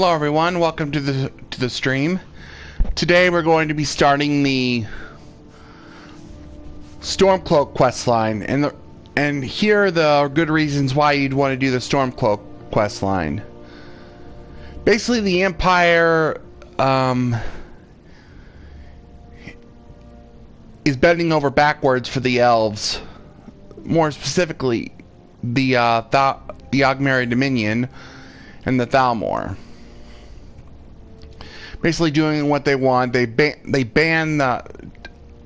Hello everyone, welcome to the stream. Today we're going to be starting the Stormclock Questline, and here are the good reasons why you'd want to do the Stormclock Questline. Basically, the Empire is bending over backwards for the elves. More specifically, the Ogmeri Dominion and the Thalmor. Basically doing what they want. They ban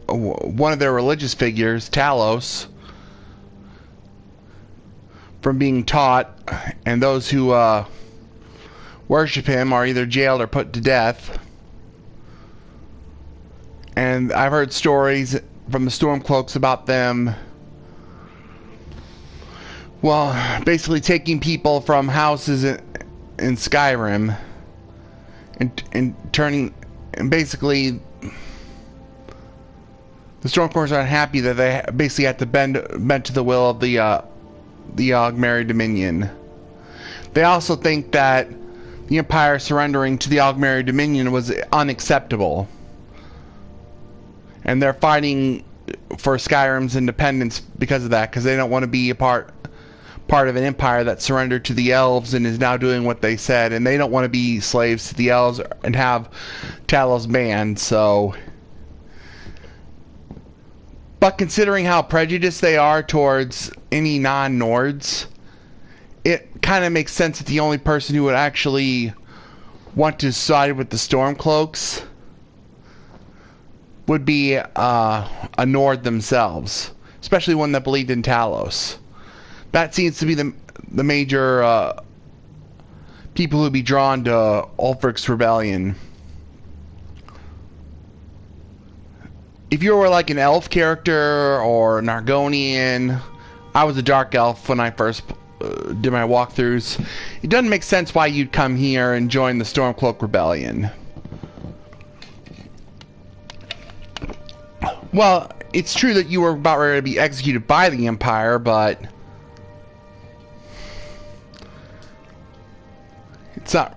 one of their religious figures, Talos, from being taught, and those who worship him are either jailed or put to death. And I've heard stories from the Stormcloaks about them, well, basically taking people from houses in Skyrim and turning, and basically the Stormcloaks aren't happy that they basically have to bend to the will of the Ogmeri Dominion. They also think that the Empire surrendering to the Ogmeri Dominion was unacceptable, and they're fighting for Skyrim's independence because of that, because they don't want to be a part of an empire that surrendered to the elves and is now doing what they said, and they don't want to be slaves to the elves and have Talos banned. So, but considering how prejudiced they are towards any non-Nords, it kind of makes sense that the only person who would actually want to side with the Stormcloaks would be a Nord themselves, especially one that believed in Talos. That seems to be the major people who would be drawn to Ulfric's rebellion. If you were like an elf character or an Argonian, I was a dark elf when I first did my walkthroughs. It doesn't make sense why you'd come here and join the Stormcloak Rebellion. Well, it's true that you were about ready to be executed by the Empire, but it's not.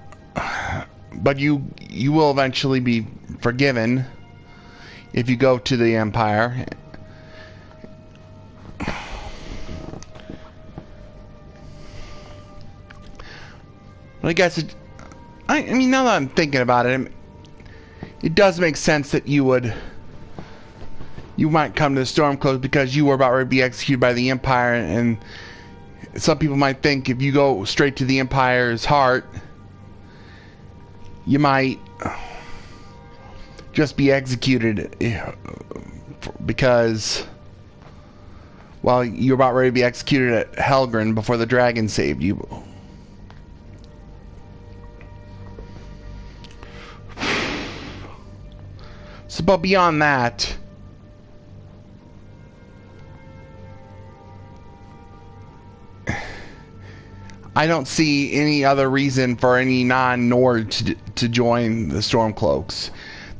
But you will eventually be forgiven if you go to the Empire. But I guess I mean, now that I'm thinking about it, it does make sense that you might come to the Stormcloaks because you were about to be executed by the Empire, and some people might think if you go straight to the Empire's heart, you might just be executed because, well, you're about ready to be executed at Helgren before the dragon saved you. So, but beyond that, I don't see any other reason for any non-Nord to join the Stormcloaks.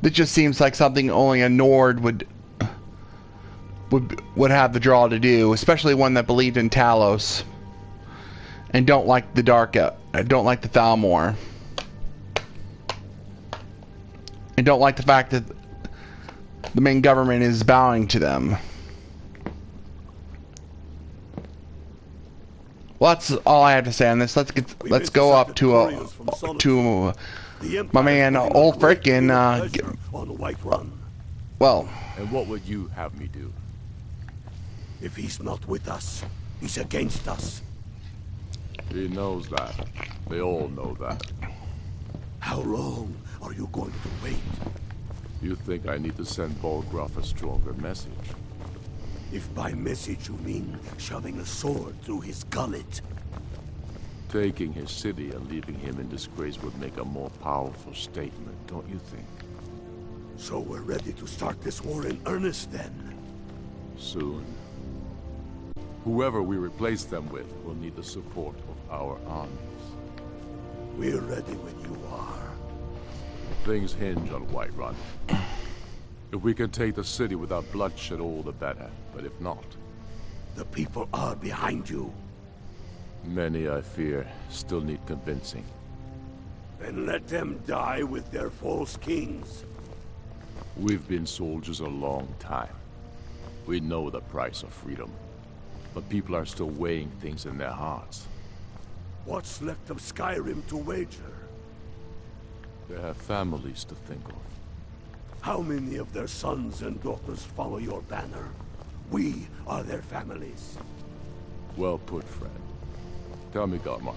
That just seems like something only a Nord would have the draw to do, especially one that believed in Talos and don't like the don't like the Thalmor, and don't like the fact that the main government is bowing to them. Well, that's all I have to say on this. Let's go up to my man Ulfric and well. And what would you have me do? If he's not with us, he's against us. He knows that. They all know that. How long are you going to wait? You think I need to send Bolgraf a stronger message? If by message you mean shoving a sword through his gullet. Taking his city and leaving him in disgrace would make a more powerful statement, don't you think? So we're ready to start this war in earnest then? Soon. Whoever we replace them with will need the support of our armies. We're ready when you are. Things hinge on Whiterun. If we can take the city without bloodshed, all the better. But if not... The people are behind you. Many, I fear, still need convincing. And let them die with their false kings. We've been soldiers a long time. We know the price of freedom. But people are still weighing things in their hearts. What's left of Skyrim to wager? They have families to think of. How many of their sons and daughters follow your banner? We are their families. Well put, friend. Tell me, Galmar,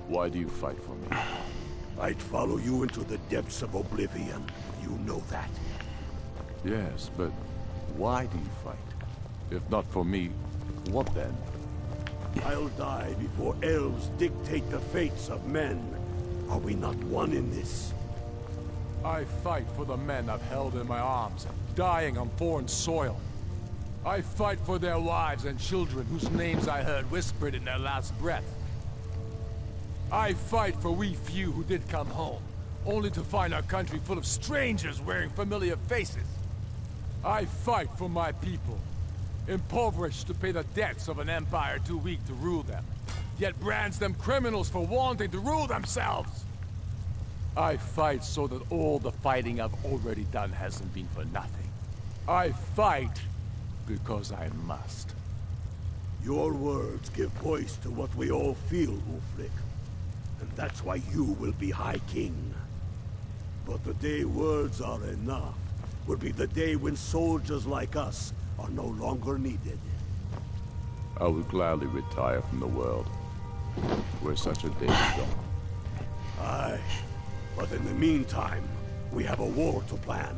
why do you fight for me? I'd follow you into the depths of oblivion. You know that. Yes, but why do you fight? If not for me, what then? I'll die before elves dictate the fates of men. Are we not one in this? I fight for the men I've held in my arms, dying on foreign soil. I fight for their wives and children whose names I heard whispered in their last breath. I fight for we few who did come home, only to find our country full of strangers wearing familiar faces. I fight for my people, impoverished to pay the debts of an empire too weak to rule them, yet brands them criminals for wanting to rule themselves. I fight so that all the fighting I've already done hasn't been for nothing. I fight because I must. Your words give voice to what we all feel, Ulfric. And that's why you will be High King. But the day words are enough will be the day when soldiers like us are no longer needed. I would gladly retire from the world, where such a day is gone. Aye, but in the meantime, we have a war to plan.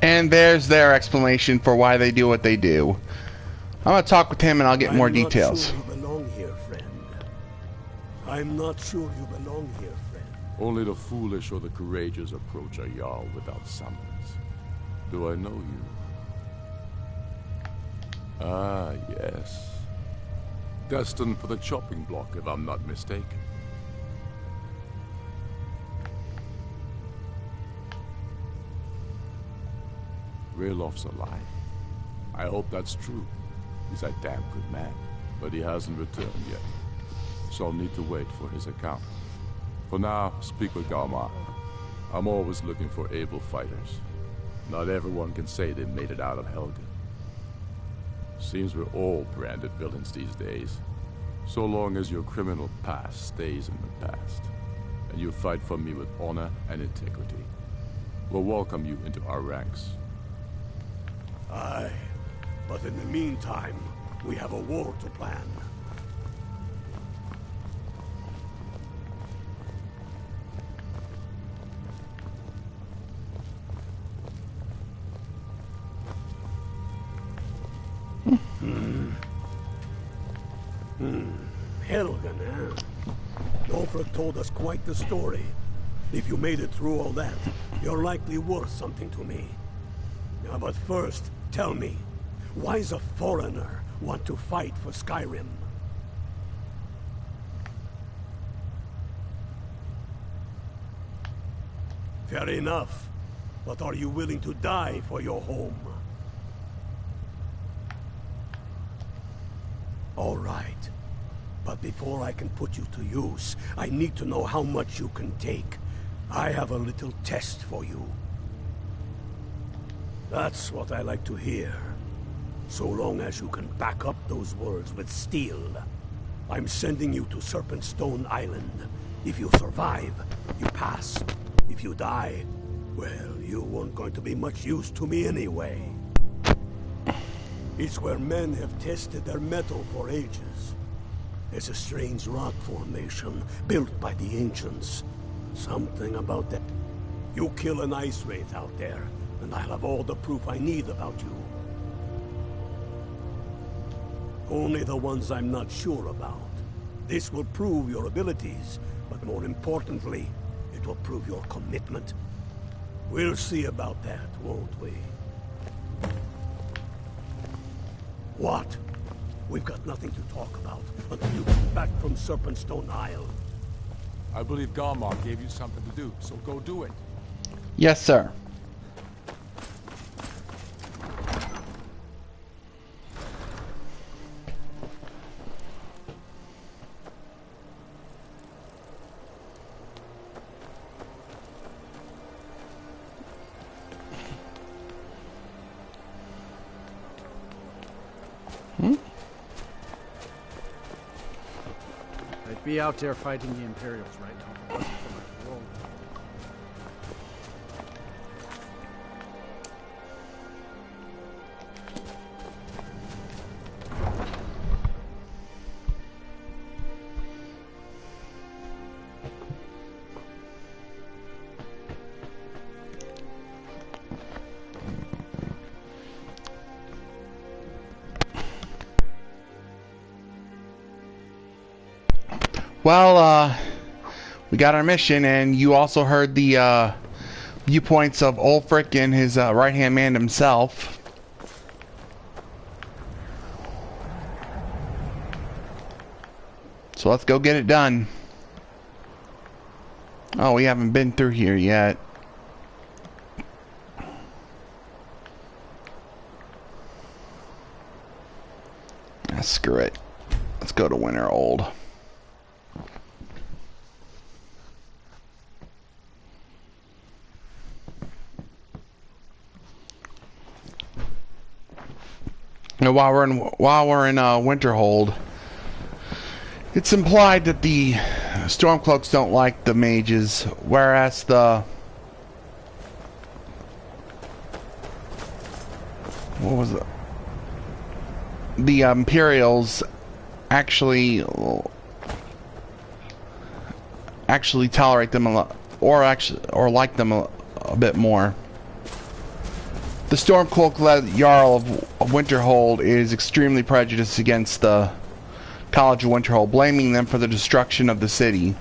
And there's their explanation for why they do what they do. I'm gonna talk with him and I'll get more details. I'm not sure you belong here, friend. I'm not sure you belong here, friend. Only the foolish or the courageous approach a Jarl without summons. Do I know you? Ah, yes. Destined for the chopping block, if I'm not mistaken. Railof's alive. I hope that's true. He's a damn good man, but he hasn't returned yet. So I'll need to wait for his account. For now, speak with Galmar. I'm always looking for able fighters. Not everyone can say they made it out of Helgen. Seems we're all branded villains these days. So long as your criminal past stays in the past, and you fight for me with honor and integrity, we'll welcome you into our ranks. Aye, but in the meantime, we have a war to plan. Helgen, eh? Ulfric told us quite the story. If you made it through all that, you're likely worth something to me. Now, but first, tell me, why does a foreigner want to fight for Skyrim? Fair enough, but are you willing to die for your home? All right. But before I can put you to use, I need to know how much you can take. I have a little test for you. That's what I like to hear. So long as you can back up those words with steel. I'm sending you to Serpentstone Island. If you survive, you pass. If you die, well, you weren't going to be much use to me anyway. It's where men have tested their metal for ages. It's a strange rock formation built by the ancients. Something about that. You kill an ice wraith out there, and I'll have all the proof I need about you. Only the ones I'm not sure about. This will prove your abilities, but more importantly, it will prove your commitment. We'll see about that, won't we? What? We've got nothing to talk about until you come back from Serpentstone Isle. I believe Galmar gave you something to do, so go do it. Yes, sir. I'd be out there fighting the Imperials right now if it wasn't for my parole. Well, we got our mission, and you also heard the viewpoints of Ulfric and his right-hand man himself. So let's go get it done. Oh, we haven't been through here yet. Screw it. Let's go to Winterhold. Now, while we're in Winterhold, it's implied that the Stormcloaks don't like the mages, whereas the the Imperials actually tolerate them a lot, or like them a bit more. The Stormcloak-led Jarl of Winterhold is extremely prejudiced against the College of Winterhold, blaming them for the destruction of the city,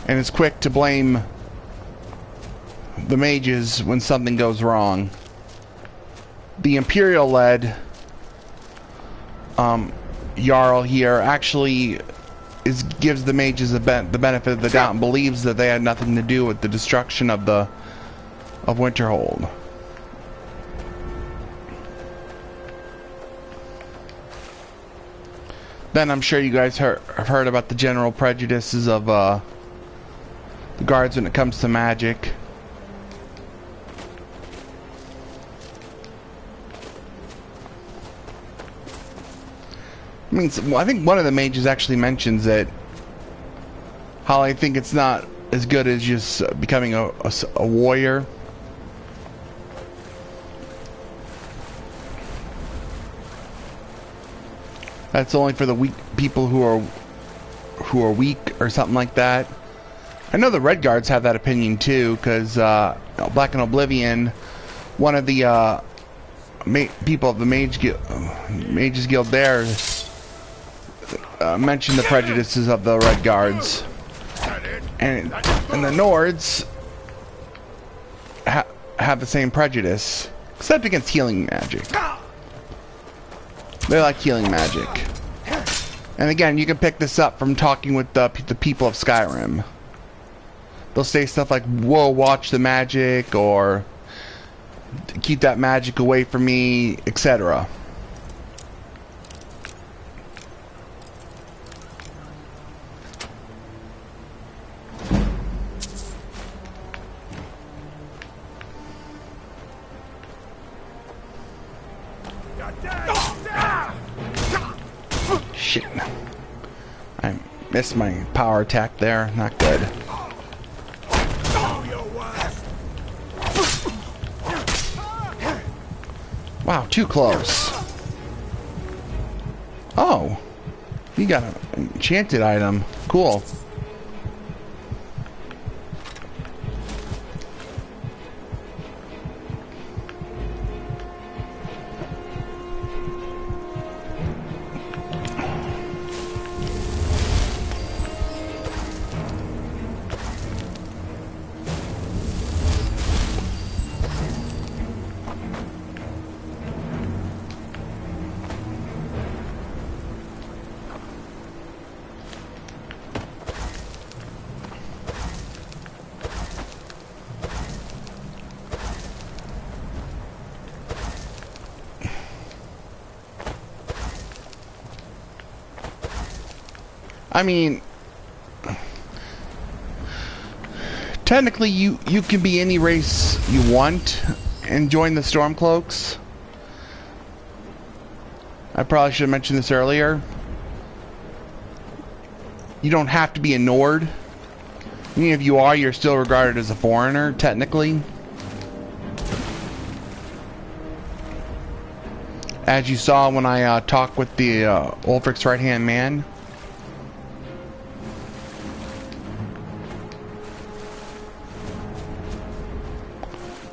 and is quick to blame the mages when something goes wrong. The Imperial-led Jarl here actually gives the mages the benefit of the doubt and believes that they had nothing to do with the destruction of Winterhold. Then I'm sure you guys have heard about the general prejudices of the guards when it comes to magic. I think one of the mages actually mentions it. How I think it's not as good as just becoming a warrior. That's only for the weak people who are weak or something like that. I know the Red Guards have that opinion too, because Black and Oblivion, one of the people of the Mages Guild there mentioned the prejudices of the Red Guards, and the Nords have the same prejudice, except against healing magic. They like healing magic. And again, you can pick this up from talking with the people of Skyrim. They'll say stuff like, whoa, watch the magic, or keep that magic away from me, etc. Shit. I missed my power attack there. Not good. Wow, too close. Oh. You got an enchanted item. Cool. I mean, technically you can be any race you want and join the Stormcloaks. I probably should have mentioned this earlier. you don't have to be a Nord. Even if you are, you're still regarded as a foreigner, technically. As you saw when I talked with the Ulfric's right-hand man.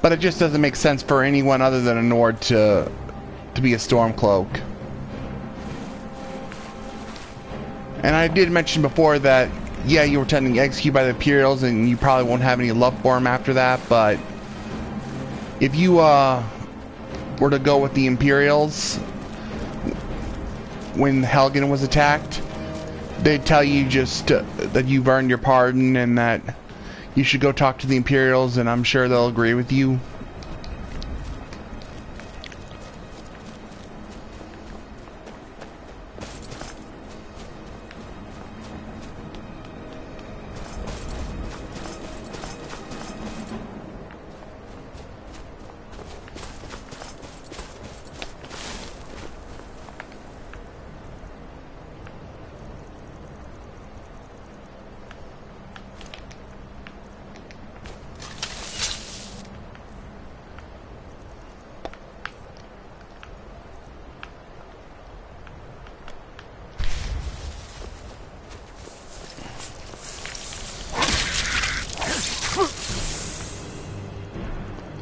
But it just doesn't make sense for anyone other than a Nord to be a Stormcloak. And I did mention before that, yeah, you were technically executed by the Imperials and you probably won't have any love for them after that, but if you were to go with the Imperials when Helgen was attacked, they'd tell you just that you've earned your pardon and that you should go talk to the Imperials, and I'm sure they'll agree with you.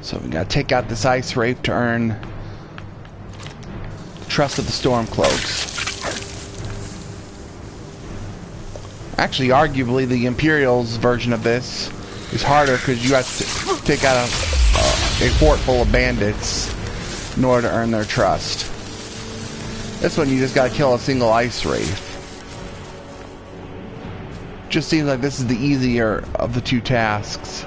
So we gotta take out this ice wraith to earn the trust of the Stormcloaks. Actually, arguably, the Imperials version of this is harder because you have to take out a fort full of bandits in order to earn their trust. This one, you just gotta kill a single ice wraith. Just seems like this is the easier of the two tasks.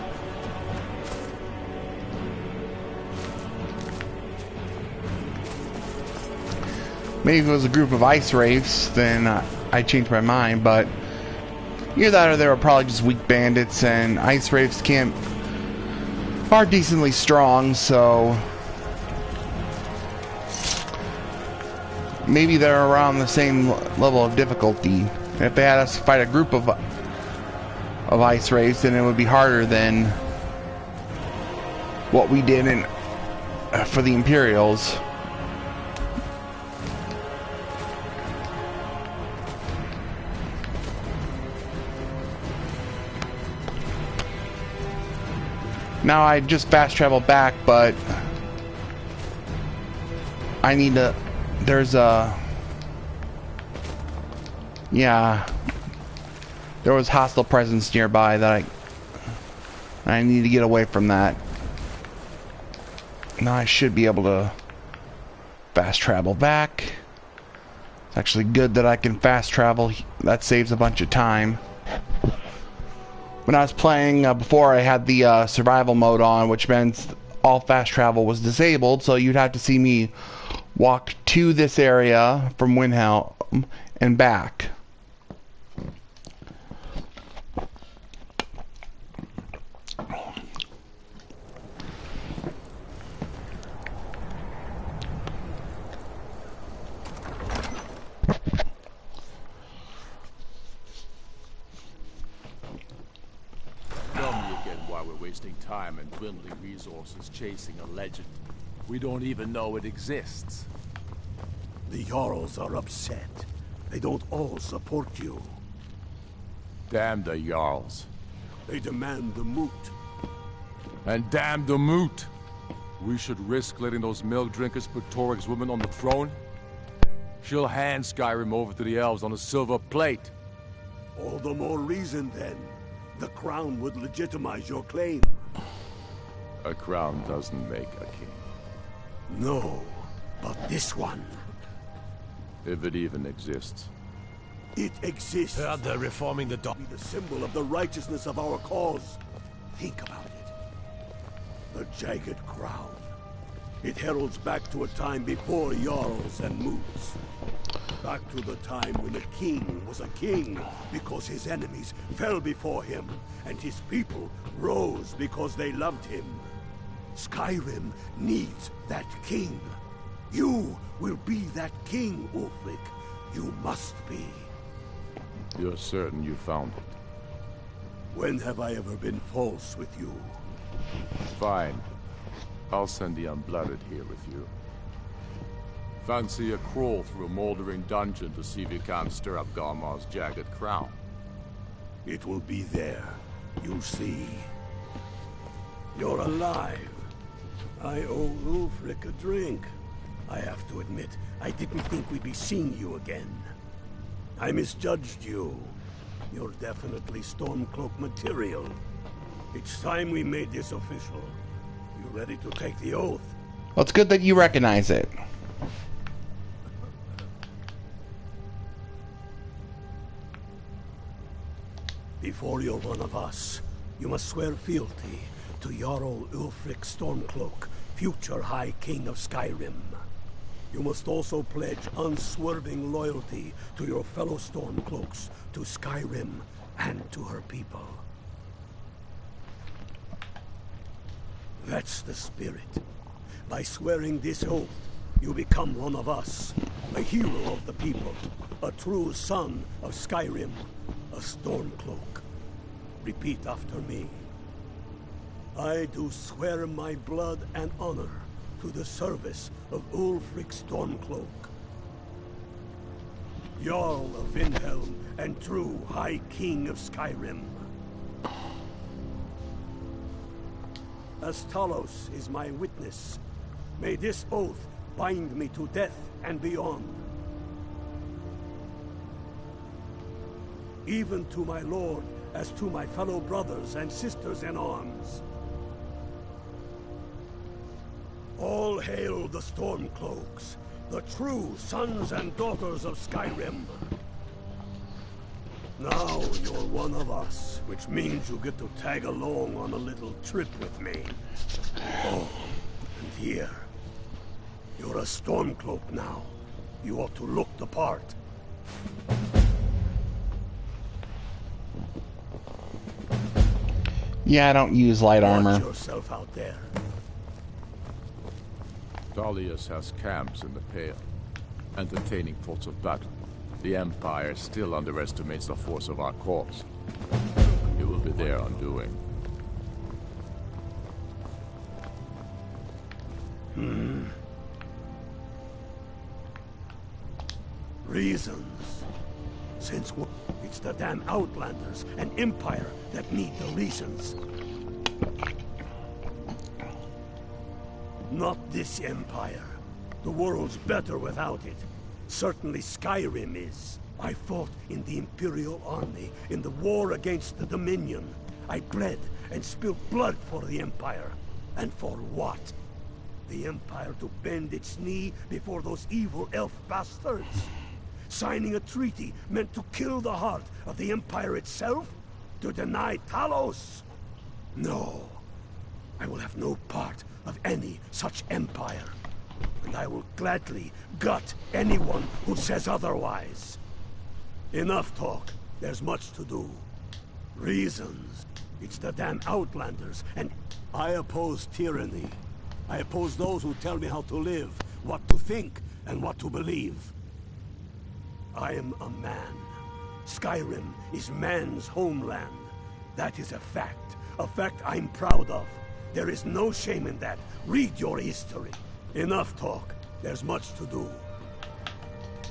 Maybe if it was a group of ice wraiths, then I changed my mind, but either that or they were probably just weak bandits, and ice wraiths are decently strong, so maybe they're around the same level of difficulty. If they had us fight a group of ice wraiths, then it would be harder than what we did for the Imperials. Now I just fast travel back, but I need to. There's a. Yeah. There was hostile presence nearby that I need to get away from that. Now I should be able to fast travel back. It's actually good that I can fast travel. That saves a bunch of time. When I was playing before, I had the survival mode on, which meant all fast travel was disabled, so you'd have to see me walk to this area from Windhelm and back. Wasting time and dwindling resources chasing a legend. We don't even know it exists. The Jarls are upset. They don't all support you. Damn the Jarls. They demand the moot. And damn the moot. We should risk letting those milk drinkers put Toryg's woman on the throne? She'll hand Skyrim over to the elves on a silver plate. All the more reason then. The crown would legitimize your claim. A crown doesn't make a king. No, but this one. If it even exists. It exists. Heard they're reforming the Be the symbol of the righteousness of our cause. Think about it. The jagged crown. It heralds back to a time before Jarls and moots. Back to the time when a king was a king because his enemies fell before him, and his people rose because they loved him. Skyrim needs that king. You will be that king, Ulfric. You must be. You're certain you found it? When have I ever been false with you? Fine. I'll send the Unblooded here with you. Fancy a crawl through a moldering dungeon to see if you can't stir up Garmar's jagged crown? It will be there. You'll see. You're alive. I owe Ulfric a drink. I have to admit, I didn't think we'd be seeing you again. I misjudged you. You're definitely Stormcloak material. It's time we made this official. You ready to take the oath? Well, it's good that you recognize it. Before you're one of us, you must swear fealty to Jarl Ulfric Stormcloak, future High King of Skyrim. You must also pledge unswerving loyalty to your fellow Stormcloaks, to Skyrim, and to her people. That's the spirit. By swearing this oath, you become one of us, a hero of the people, a true son of Skyrim, a Stormcloak. Repeat after me. I do swear my blood and honor to the service of Ulfric Stormcloak, Jarl of Vindhelm and true High King of Skyrim. As Talos is my witness, may this oath bind me to death and beyond. Even to my lord, as to my fellow brothers and sisters in arms. All hail the Stormcloaks, the true sons and daughters of Skyrim. Now you're one of us, which means you get to tag along on a little trip with me. Oh, and here. You're a Stormcloak now. You ought to look the part. Yeah, I don't use light armor. Watch yourself out there. Dalius has camps in the Pale, entertaining thoughts of battle. The Empire still underestimates the force of our cause. It will be their undoing. Reasons. Since it's the damn Outlanders and Empire that need the reasons. Not this Empire. The world's better without it. Certainly Skyrim is. I fought in the Imperial Army in the war against the Dominion. I bled and spilled blood for the Empire. And for what? The Empire to bend its knee before those evil elf bastards? Signing a treaty meant to kill the heart of the Empire itself? To deny Talos? No. I will have no part of any such empire. And I will gladly gut anyone who says otherwise. Enough talk. There's much to do. Reasons. It's the damn Outlanders, and I oppose tyranny. I oppose those who tell me how to live, what to think, and what to believe. I am a man. Skyrim is man's homeland. That is a fact I'm proud of. There is no shame in that. Read your history. Enough talk. There's much to do.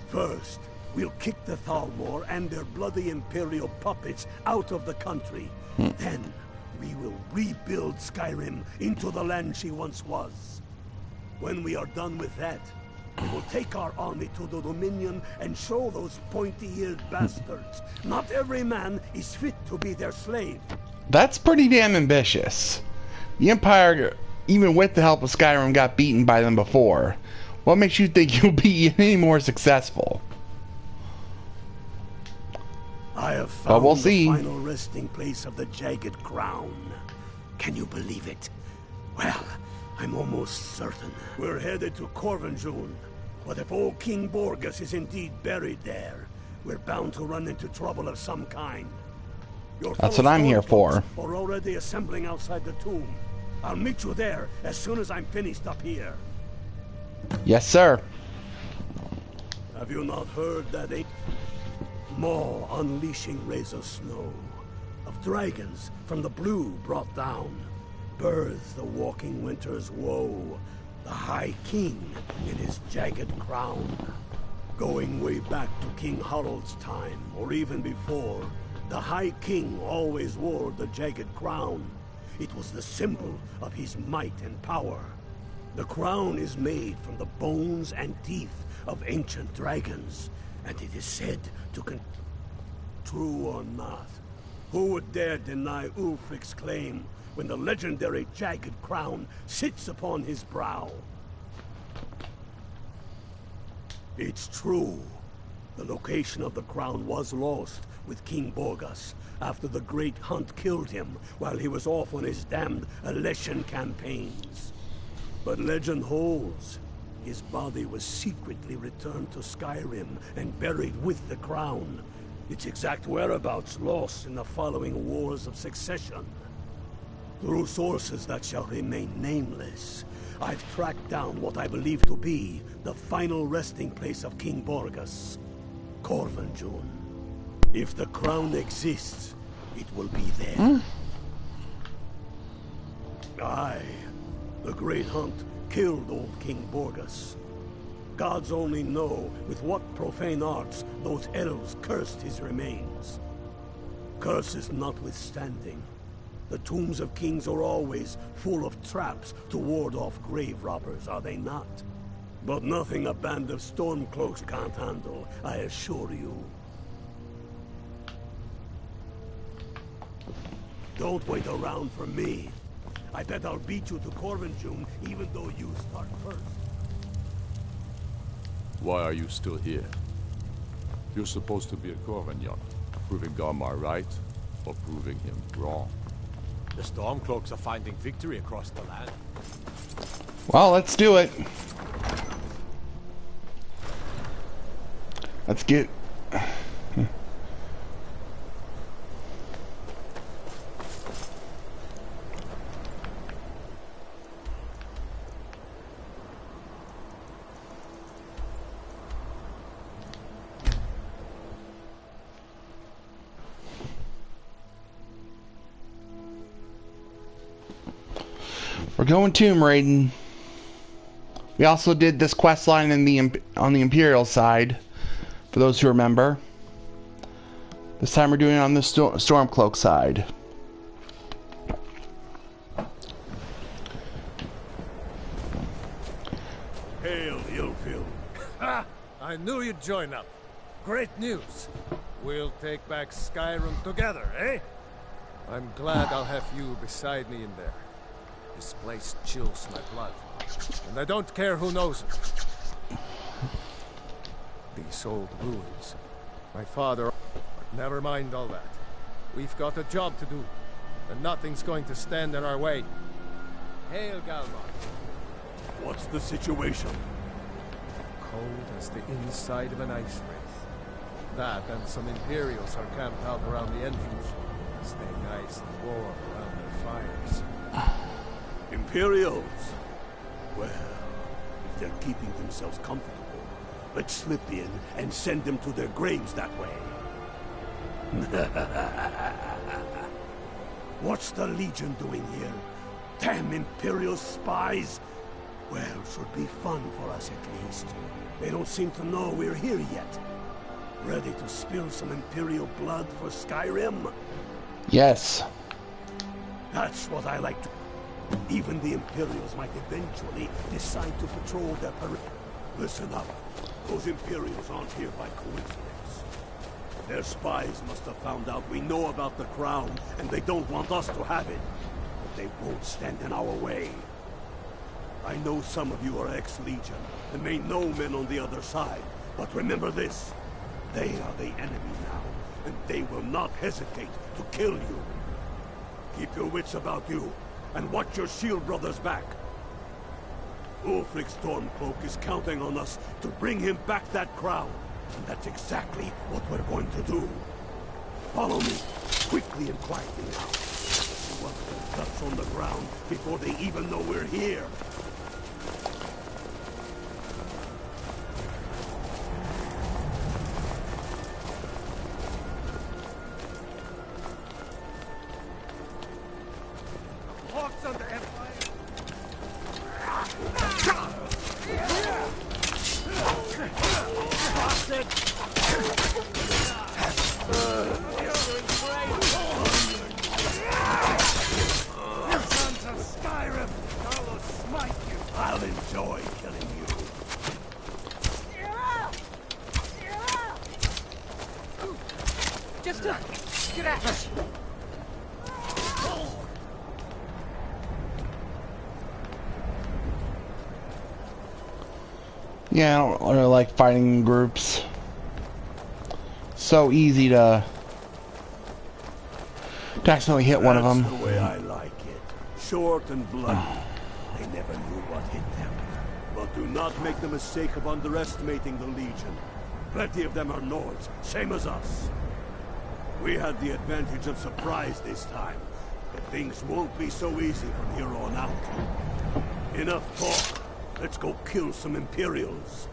First, we'll kick the Thalmor and their bloody Imperial puppets out of the country. Then, we will rebuild Skyrim into the land she once was. When we are done with that, we will take our army to the Dominion and show those pointy-eared bastards. Not every man is fit to be their slave. That's pretty damn ambitious. The Empire, even with the help of Skyrim, got beaten by them before. What makes you think you'll be any more successful? I have found we'll the see. final resting place of the Jagged Crown. Can you believe it? Well, I'm almost certain. We're headed to Corvinjune. But if old King Borgus is indeed buried there, we're bound to run into trouble of some kind. Your That's fellow what I'm here for. Stormcloaks are already assembling outside the tomb. I'll meet you there as soon as I'm finished up here. Yes, sir. Have you not heard that More unleashing rays of snow, of dragons from the blue brought down, births the walking winter's woe, the High King in his jagged crown. Going way back to King Harold's time, or even before, the High King always wore the jagged crown. It was the symbol of his might and power. The crown is made from the bones and teeth of ancient dragons, and it is said to True or not, who would dare deny Ulfric's claim when the legendary jagged crown sits upon his brow? It's true. The location of the crown was lost with King Borgas after the Great Hunt killed him while he was off on his damned Alessian campaigns. But legend holds, his body was secretly returned to Skyrim and buried with the crown. Its exact whereabouts lost in the following Wars of Succession. Through sources that shall remain nameless, I've tracked down what I believe to be the final resting place of King Borgas, Corvinjun. If the crown exists, it will be there. Aye, the Great Hunt killed old King Borgas. Gods only know with what profane arts those elves cursed his remains. Curses notwithstanding, the tombs of kings are always full of traps to ward off grave robbers, are they not? But nothing a band of Stormcloaks can't handle, I assure you. Don't wait around for me. I bet I'll beat you to Corvinjun even though you start first. Why are you still here? You're supposed to be at Corvinjun, proving Garmar right, or proving him wrong. The Stormcloaks are finding victory across the land. Well, let's do it. Let's get... We're going Tomb Raiding. We also did this quest line on the Imperial side, for those who remember. This time we're doing it on the Stormcloak side. Hail, Ilfil. Ha! I knew you'd join up. Great news. We'll take back Skyrim together, eh? I'm glad I'll have you beside me in there. This place chills my blood, and I don't care who knows it. These old ruins. My father... Never mind all that. We've got a job to do, and nothing's going to stand in our way. Hail, Galmar. What's the situation? Cold as the inside of an ice wraith. That and some Imperials are camped out around the entrance, staying nice and warm around their fires. Imperials? Well, if they're keeping themselves comfortable, let's slip in and send them to their graves that way. What's the Legion doing here? Damn Imperial spies! Well, should be fun for us at least. They don't seem to know we're here yet. Ready to spill some Imperial blood for Skyrim? Yes. That's what I like to... Even the Imperials might eventually decide to patrol their Listen up. Those Imperials aren't here by coincidence. Their spies must have found out we know about the crown, and they don't want us to have it. But they won't stand in our way. I know some of you are ex-Legion, and may know men on the other side. But remember this. They are the enemy now, and they will not hesitate to kill you. Keep your wits about you. And watch your shield brothers back. Ulfric Stormcloak is counting on us to bring him back that crown. And that's exactly what we're going to do. Follow me, quickly and quietly now. We want their guts on the ground before they even know we're here. Just a scratch. Yeah, I don't really like fighting in groups. So easy to accidentally hit one of them. That's the way I like it. Short and bloody. They never knew what hit them. But do not make the mistake of underestimating the Legion. Plenty of them are Nords, same as us. We had the advantage of surprise this time, but things won't be so easy from here on out. Enough talk. Let's go kill some Imperials.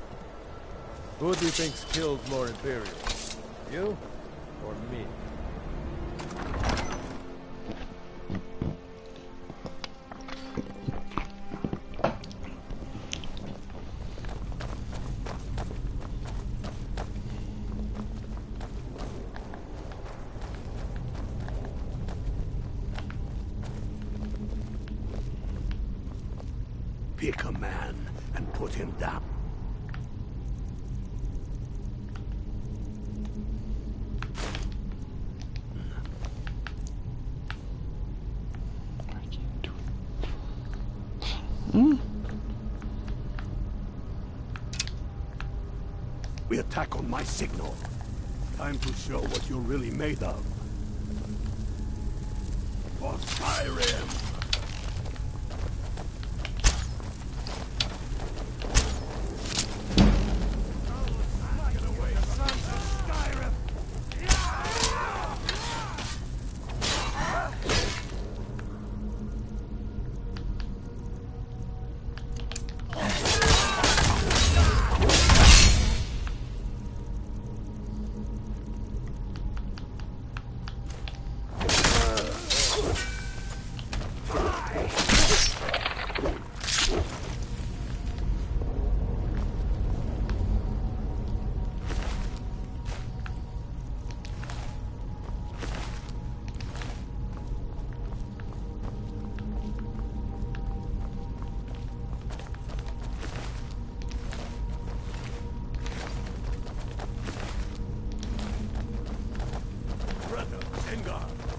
Who do you think's killed more Imperials? You or me? Pick a man and put him down. We attack on my signal. Time to show what you're really made of. For Skyrim!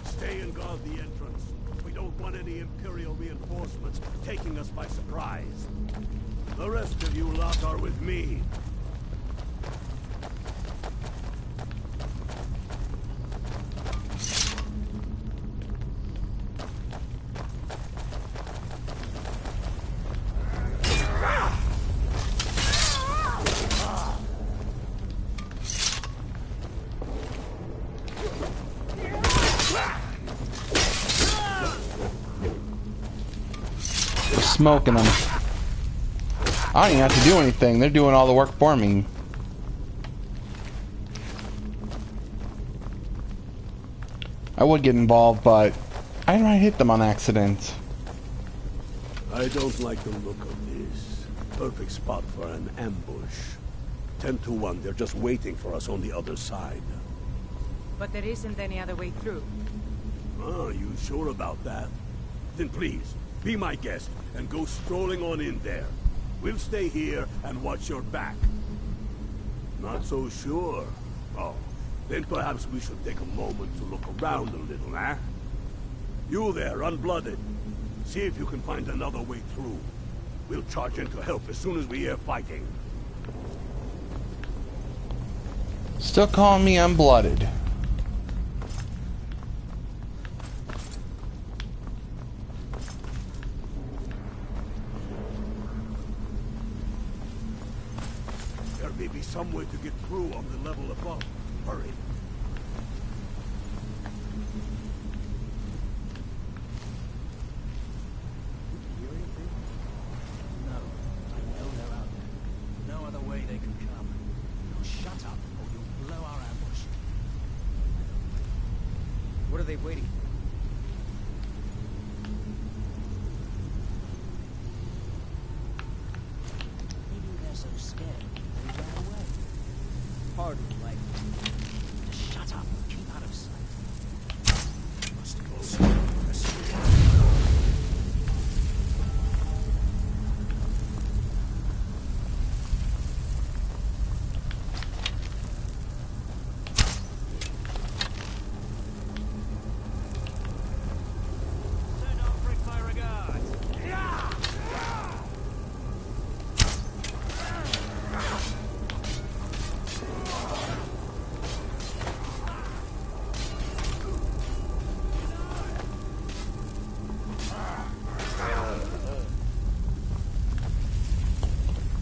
Stay and guard the entrance. We don't want any Imperial reinforcements taking us by surprise. The rest of you lot are with me. Smoking them. I don't even have to do anything. They're doing all the work for me. I would get involved, but I might hit them on accident. I don't like the look of this. Perfect spot for an ambush. 10 to 1, they're just waiting for us on the other side. But there isn't any other way through. Oh, you sure about that? Then please, be my guest and go strolling on in there. We'll stay here and watch your back. Not so sure. Oh, then perhaps we should take a moment to look around a little, eh? You there, unblooded. See if you can find another way through. We'll charge in to help as soon as we hear fighting. Still calling me unblooded. There may be some way to get through on the level above. Hurry. No. I know they're out there. No other way they can come. Now shut up, or you'll blow our ambush. What are they waiting for? Maybe they're so scared they ran away. Hardly likely. Just shut up. Keep out of sight. Must go.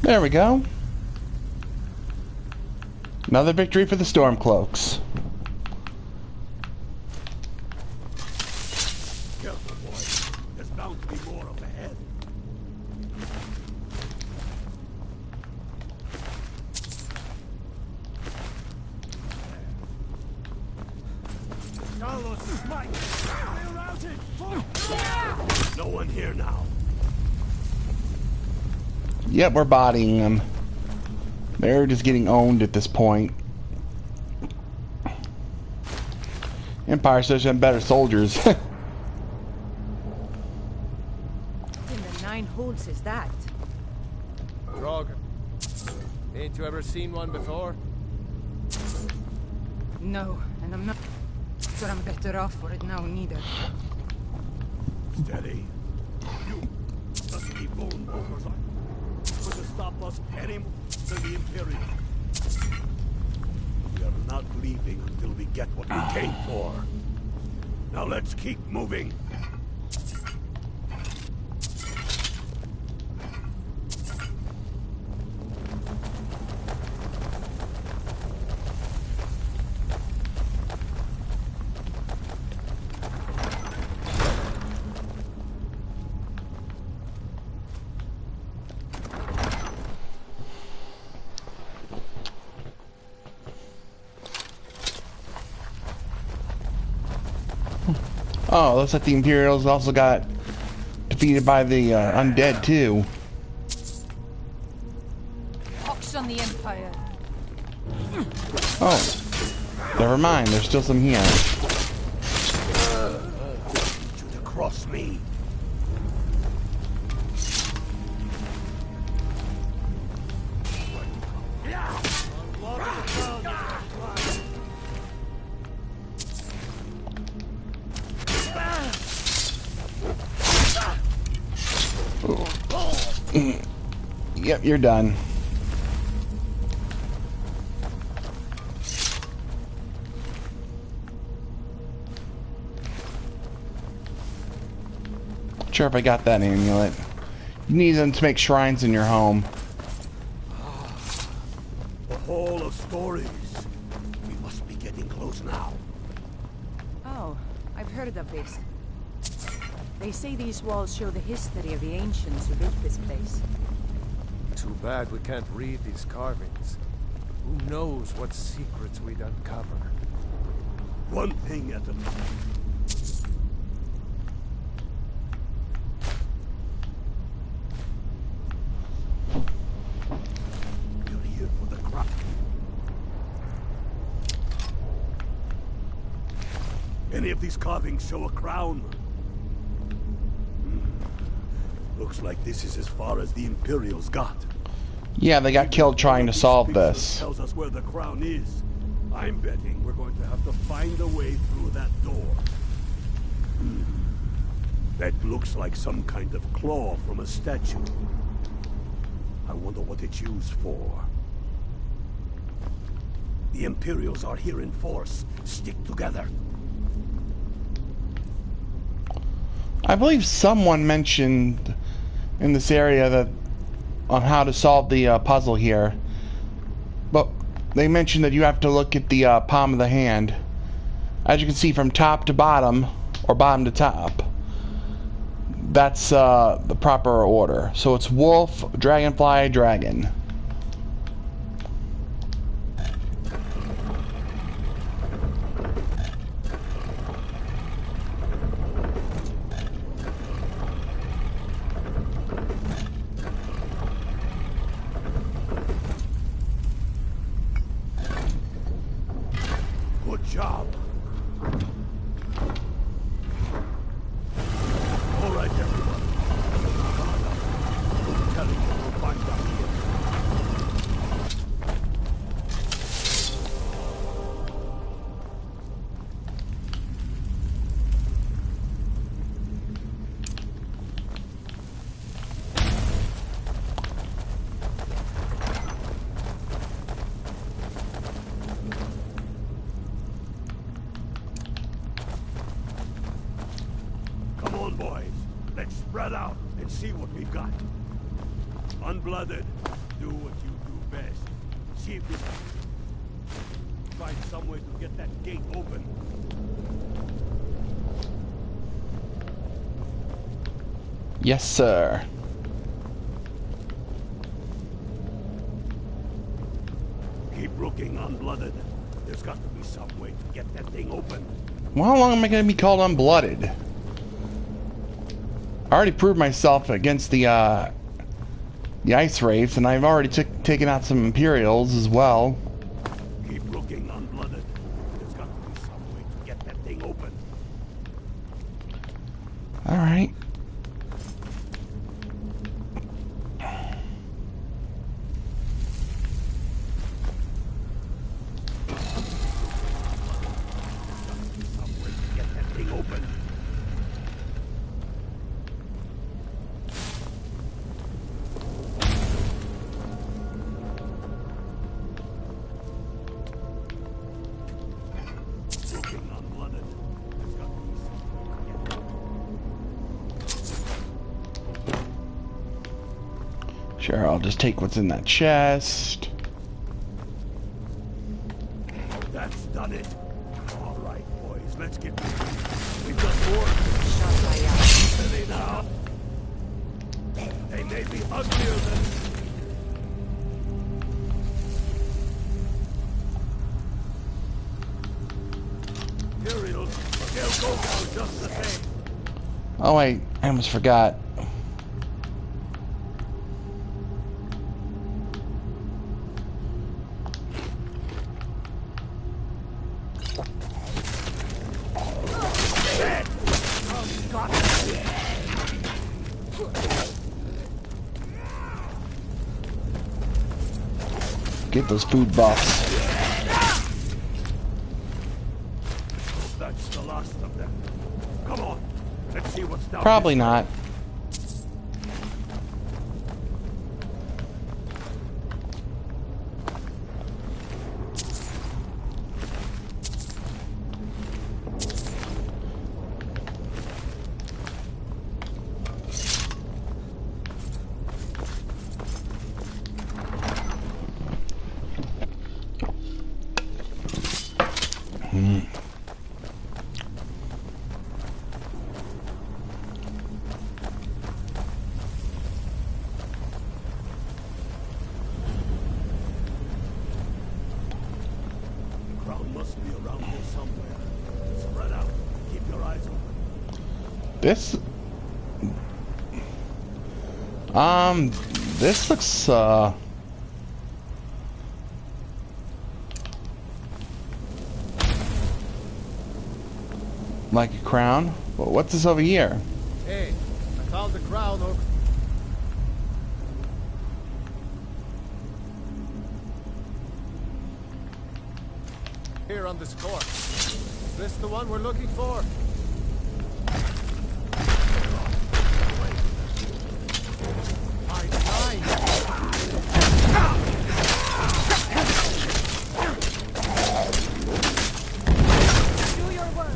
There we go. Another victory for the Stormcloaks. Careful, boy. There's bound to be more up ahead. No one here now. Yep, we're bodying them. They're just getting owned at this point. Empire says you have better soldiers. In the 9 holes is that? Dragon. Ain't you ever seen one before? No, and I'm not. But I'm better off for it now, neither. Steady. You just keep going, Walkers. To stop us any more than the Imperial. We are not leaving until we get what we came for. Now let's keep moving. Oh, looks like the Imperials also got defeated by the undead too. Hawks on the Empire. Oh, never mind. There's still some here. You to cross me. Yep, you're done. Not sure if I got that amulet. You need them to make shrines in your home. The Hall of Stories. We must be getting close now. Oh, I've heard of this. They say these walls show the history of the ancients who built this place. Too bad we can't read these carvings. Who knows what secrets we'd uncover? One thing at a time. You're here for the crown. Any of these carvings show a crown? Looks like this is as far as the Imperials got. Yeah, they got killed trying to solve Pictures this. tells us where the crown is. I'm betting we're going to have to find a way through that door. That looks like some kind of claw from a statue. I wonder what it's used for. The Imperials are here in force. Stick together. I believe someone mentioned in this area that on how to solve the puzzle here, but they mentioned that you have to look at the palm of the hand. As you can see, from top to bottom or bottom to top, that's the proper order. So it's wolf, dragonfly, dragon. Good job. All right, everyone. I'm telling you, we'll find out here. Come on, boys. Let's spread out and see what we've got. Unblooded, Do what you do best. See if you can find some way to get that gate open. Yes, sir. Keep looking, Unblooded. There's got to be some way to get that thing open. Well, how long am I going to be called unblooded? I already proved myself against the ice wraiths, and I've already taken out some Imperials as well. Keep looking, Unblooded. There's got to be some way to get that thing open. All right. Some way to get that thing open. Looking, Unblooded. There's got to be some way to get that open. Sure, I'll just take what's in that chest. That's done it. All right, boys, let's get moving. We've got more. Steady now. They may be uglier than... Imperials, but they'll go down just the same. Oh wait, I almost forgot. Get those food buffs. That's the last of them. Come on, let's see what's down. Probably not. The crowd must be around here somewhere. Spread out. Keep your eyes open. This looks like a crown. But what's this over here? Hey, I found the crown, Oak. Here on this court. Is this the one we're looking for? My Do your work.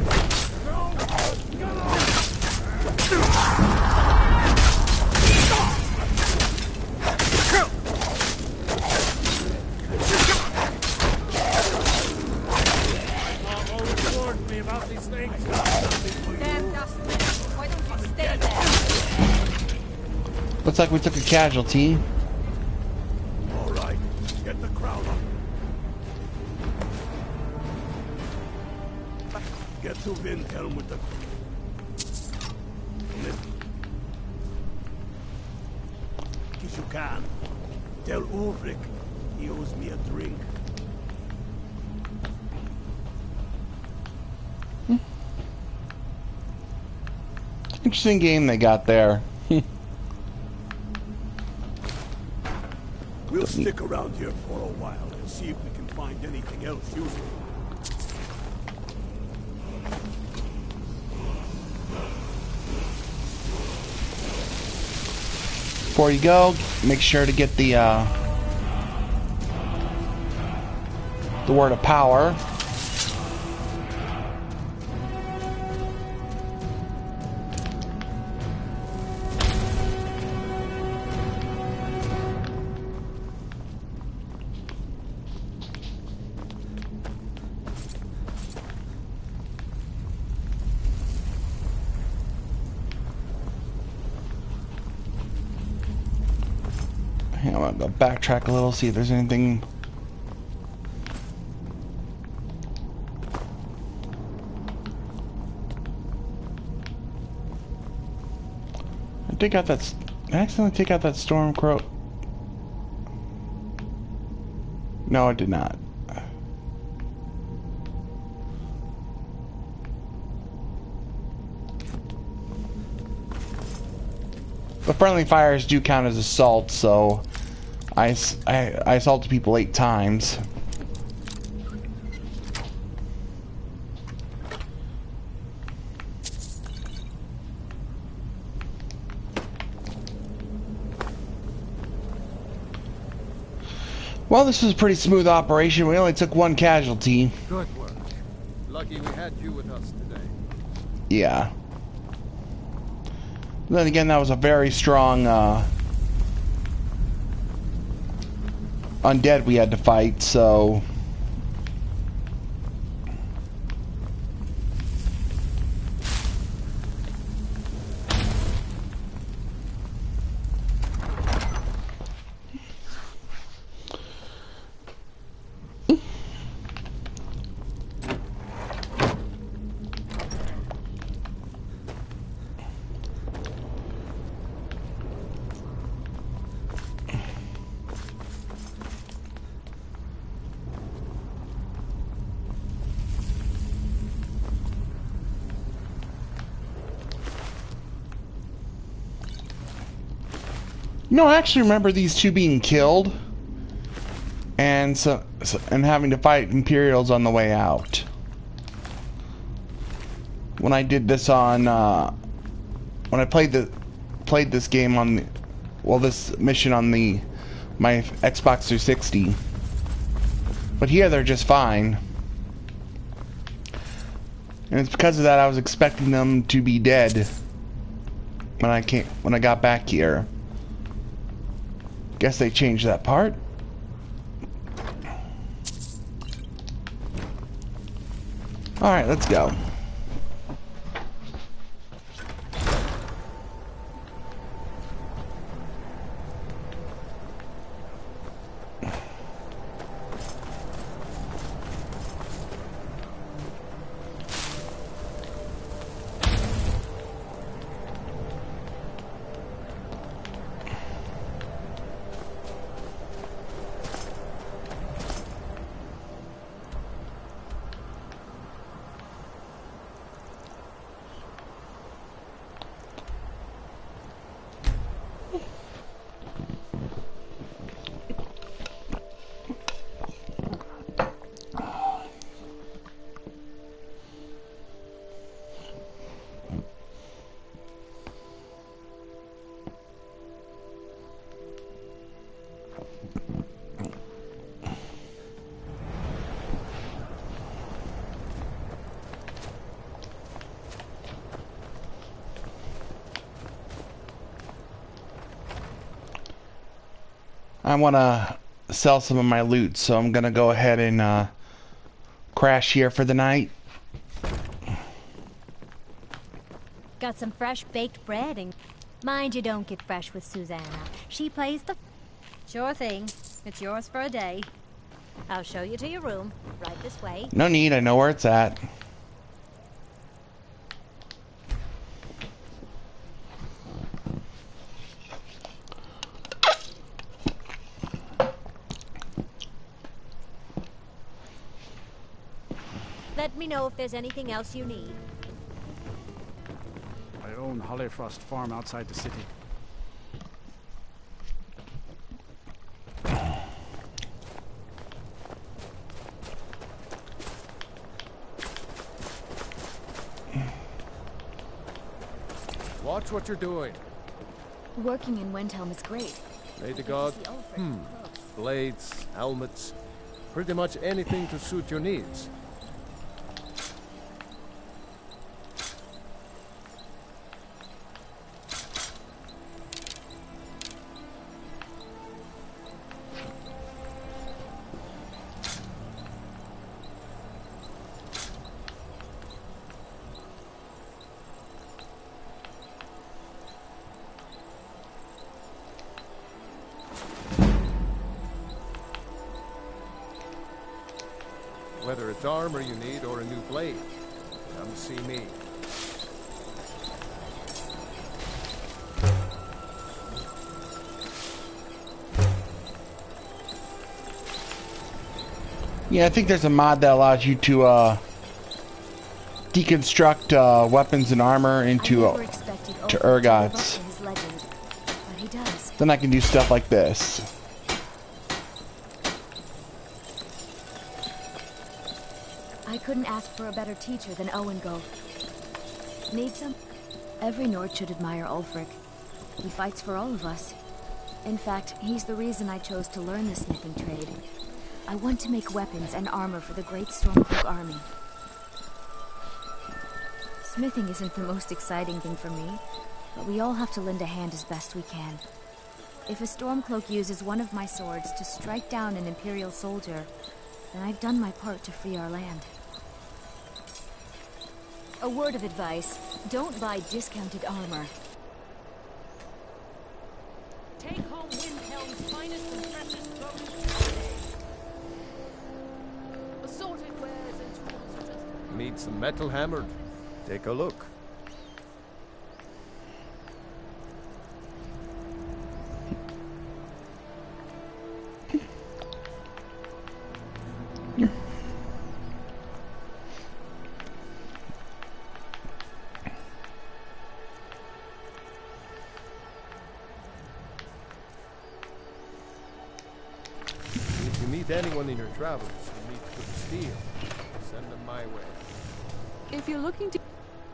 always warned me about these things. Damn dustman. Why don't you stay there? Looks like we took a casualty. All right, get the crowd up. Get to Windhelm with the... If you can, tell Ulrich he owes me a drink. Interesting game they got there. We'll stick around here for a while and see if we can find anything else useful. Before you go, make sure to get the word of power. I'm gonna go backtrack a little, see if there's anything. I accidentally take out that Stormcloak. No, I did not. The friendly fires do count as assault, so I assaulted people 8 times. Well, this was a pretty smooth operation. We only took 1 casualty. Good work. Lucky we had you with us today. Yeah. Then again, that was a very strong undead we had to fight, so... No, I actually remember these 2 being killed, and and having to fight Imperials on the way out. When I did this on, when I played this game on, this mission on my Xbox 360. But here they're just fine, and it's because of that I was expecting them to be dead when I got back here. Guess they changed that part. Alright, let's go. I want to sell some of my loot, so I'm going to go ahead and crash here for the night. Got some fresh baked bread and... Mind you don't get fresh with Susanna. She plays the... Sure thing. It's yours for a day. I'll show you to your room. Right this way. No need, I know where it's at. Let me know if there's anything else you need. I own Hollyfrost Farm outside the city. Watch what you're doing. Working in Windhelm is great. May the god... Blades, helmets, pretty much anything to suit your needs. Smith armor you need or a new blade, come see me. Yeah, I think there's a mod that allows you to deconstruct weapons and armor into to ergots. Then I can do stuff like this. I couldn't ask for a better teacher than Owen Go. Need some? Every Nord should admire Ulfric. He fights for all of us. In fact, he's the reason I chose to learn the smithing trade. I want to make weapons and armor for the great Stormcloak army. Smithing isn't the most exciting thing for me, but we all have to lend a hand as best we can. If a Stormcloak uses one of my swords to strike down an Imperial soldier, then I've done my part to free our land. A word of advice, don't buy discounted armor. Take home Windhelm's finest and precious produce today. Assorted wares and tools are just... Need some metal hammered? Take a look. If you meet anyone in your travels who needs good steel, send them my way. If you're looking to...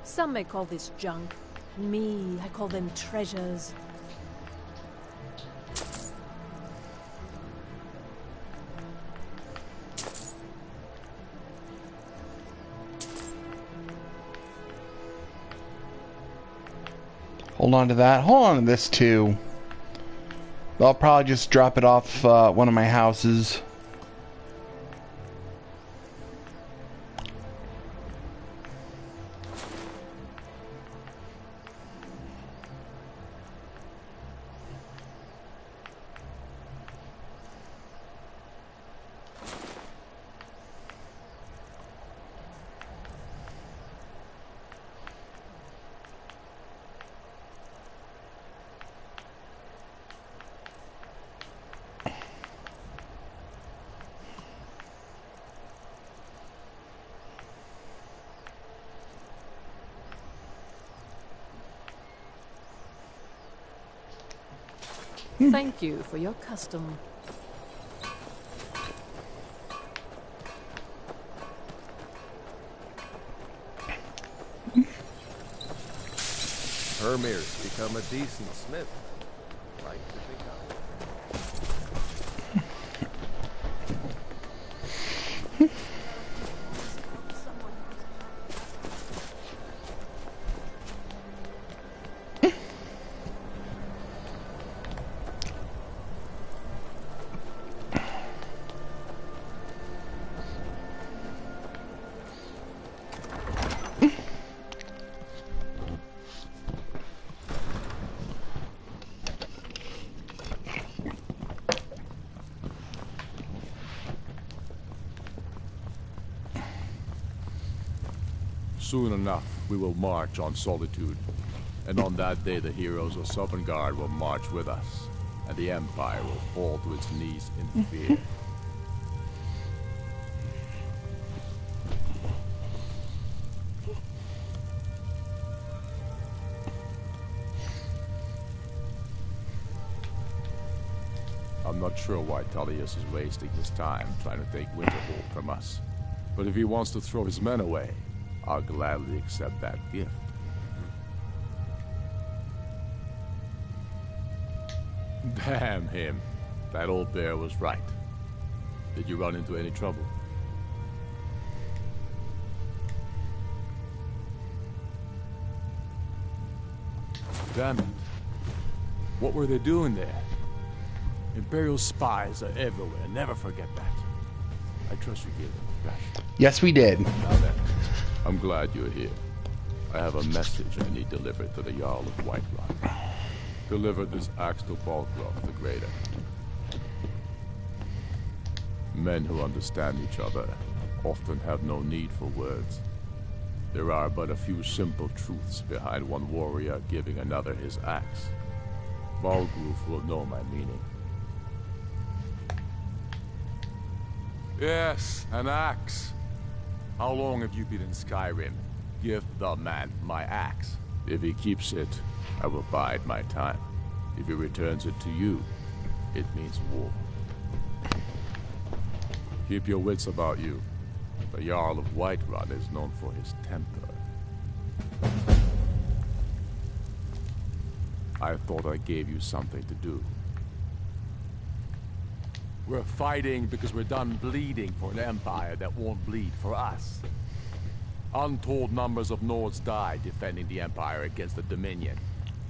Some may call this junk. Me, I call them treasures. Hold on to that. Hold on to this too. I'll probably just drop it off one of my houses. Thank you for your custom. Hermir's become a decent smith. Like to think of. Soon enough, we will march on Solitude. And on that day, the heroes of Sovngarde will march with us. And the Empire will fall to its knees in fear. I'm not sure why Tullius is wasting his time trying to take Winterhold from us. But if he wants to throw his men away, I'll gladly accept that gift. Damn him. That old bear was right. Did you run into any trouble? Damn it. What were they doing there? Imperial spies are everywhere. Never forget that. I trust you gave them a thrashing. Yes, we did. Now then, I'm glad you're here. I have a message I need delivered to the Jarl of Whiterun. Deliver this axe to Balgraf the Greater. Men who understand each other often have no need for words. There are but a few simple truths behind one warrior giving another his axe. Balgruf will know my meaning. Yes, an axe. How long have you been in Skyrim? Give the man my axe. If he keeps it, I will bide my time. If he returns it to you, it means war. Keep your wits about you. The Jarl of Whiterun is known for his temper. I thought I gave you something to do. We're fighting because we're done bleeding for an empire that won't bleed for us. Untold numbers of Nords died defending the empire against the Dominion.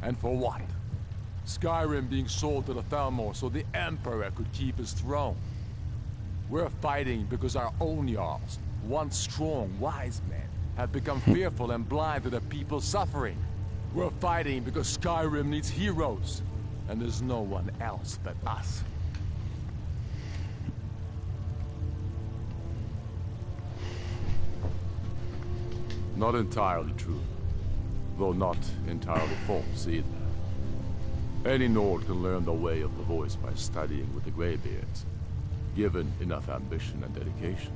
And for what? Skyrim being sold to the Thalmor so the Emperor could keep his throne. We're fighting because our own Jarls, once strong, wise men, have become fearful and blind to the people's suffering. We're fighting because Skyrim needs heroes, and there's no one else but us. Not entirely true, though not entirely false either. Any Nord can learn the way of the voice by studying with the Greybeards, given enough ambition and dedication.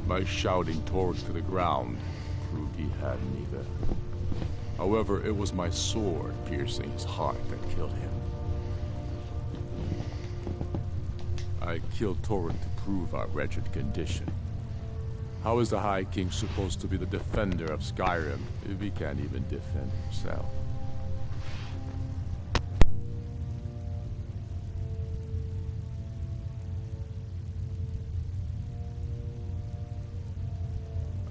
My shouting Torg to the ground proved he had neither. However, it was my sword piercing his heart that killed him. I killed Torg to prove our wretched condition. How is the High King supposed to be the defender of Skyrim if he can't even defend himself?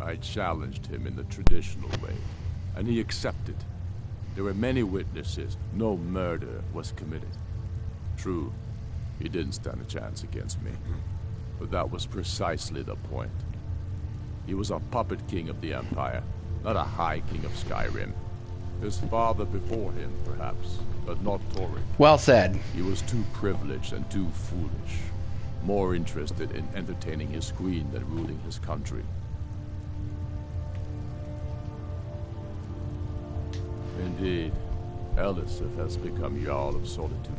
I challenged him in the traditional way, and he accepted. There were many witnesses. No murder was committed. True, he didn't stand a chance against me, but that was precisely the point. He was a puppet king of the Empire, not a High King of Skyrim. His father before him, perhaps, but not Torrik. Well said. He was too privileged and too foolish, more interested in entertaining his queen than ruling his country. Indeed, Elisif has become Jarl of Solitude.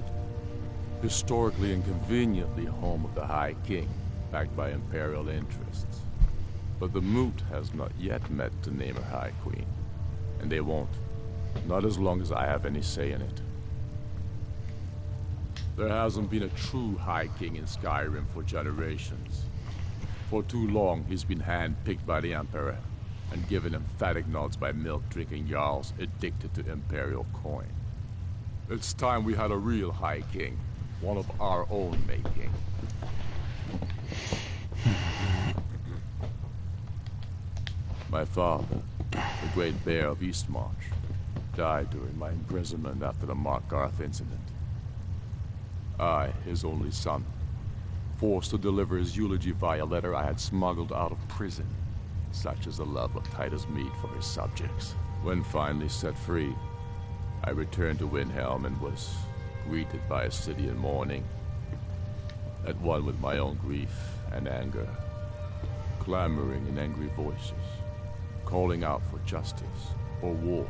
Historically and conveniently home of the High King, backed by Imperial interests. But the Moot has not yet met to name her High Queen. And they won't. Not as long as I have any say in it. There hasn't been a true High King in Skyrim for generations. For too long, he's been hand-picked by the Emperor, and given emphatic nods by milk-drinking Jarls addicted to Imperial coin. It's time we had a real High King, one of our own making. My father, the Great Bear of Eastmarch, died during my imprisonment after the Markarth incident. I, his only son, forced to deliver his eulogy via letter I had smuggled out of prison. Such is the love of Titus Mead for his subjects. When finally set free, I returned to Windhelm and was greeted by a city in mourning, at one with my own grief and anger, clamoring in angry voices, calling out for justice or war.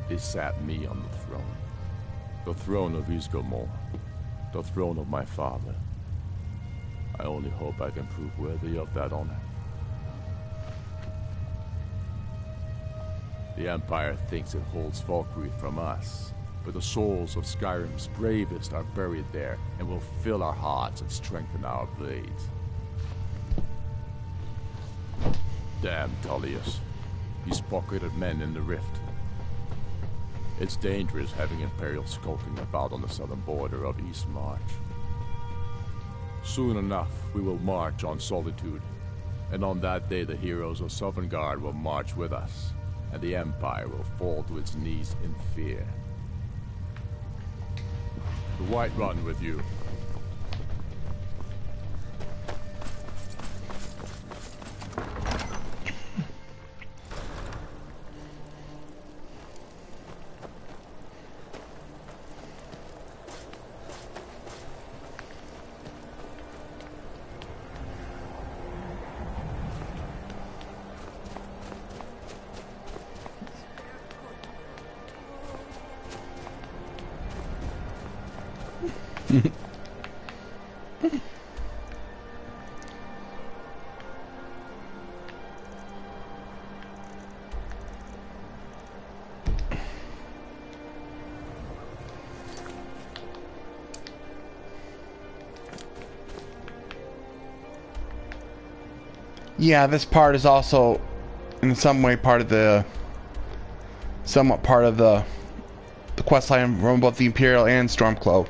They sat me on the throne of Ysgramor, the throne of my father. I only hope I can prove worthy of that honor. The Empire thinks it holds Valkyrie from us, but the souls of Skyrim's bravest are buried there and will fill our hearts and strengthen our blades. Damn Tullius. He's pocketed men in the Rift. It's dangerous having Imperials skulking about on the southern border of Eastmarch. Soon enough, we will march on Solitude, and on that day the heroes of Sovngarde will march with us, and the Empire will fall to its knees in fear. The Whiterun with you. Yeah, this part is also in some way part of the somewhat part of the questline from both the Imperial and Stormcloak.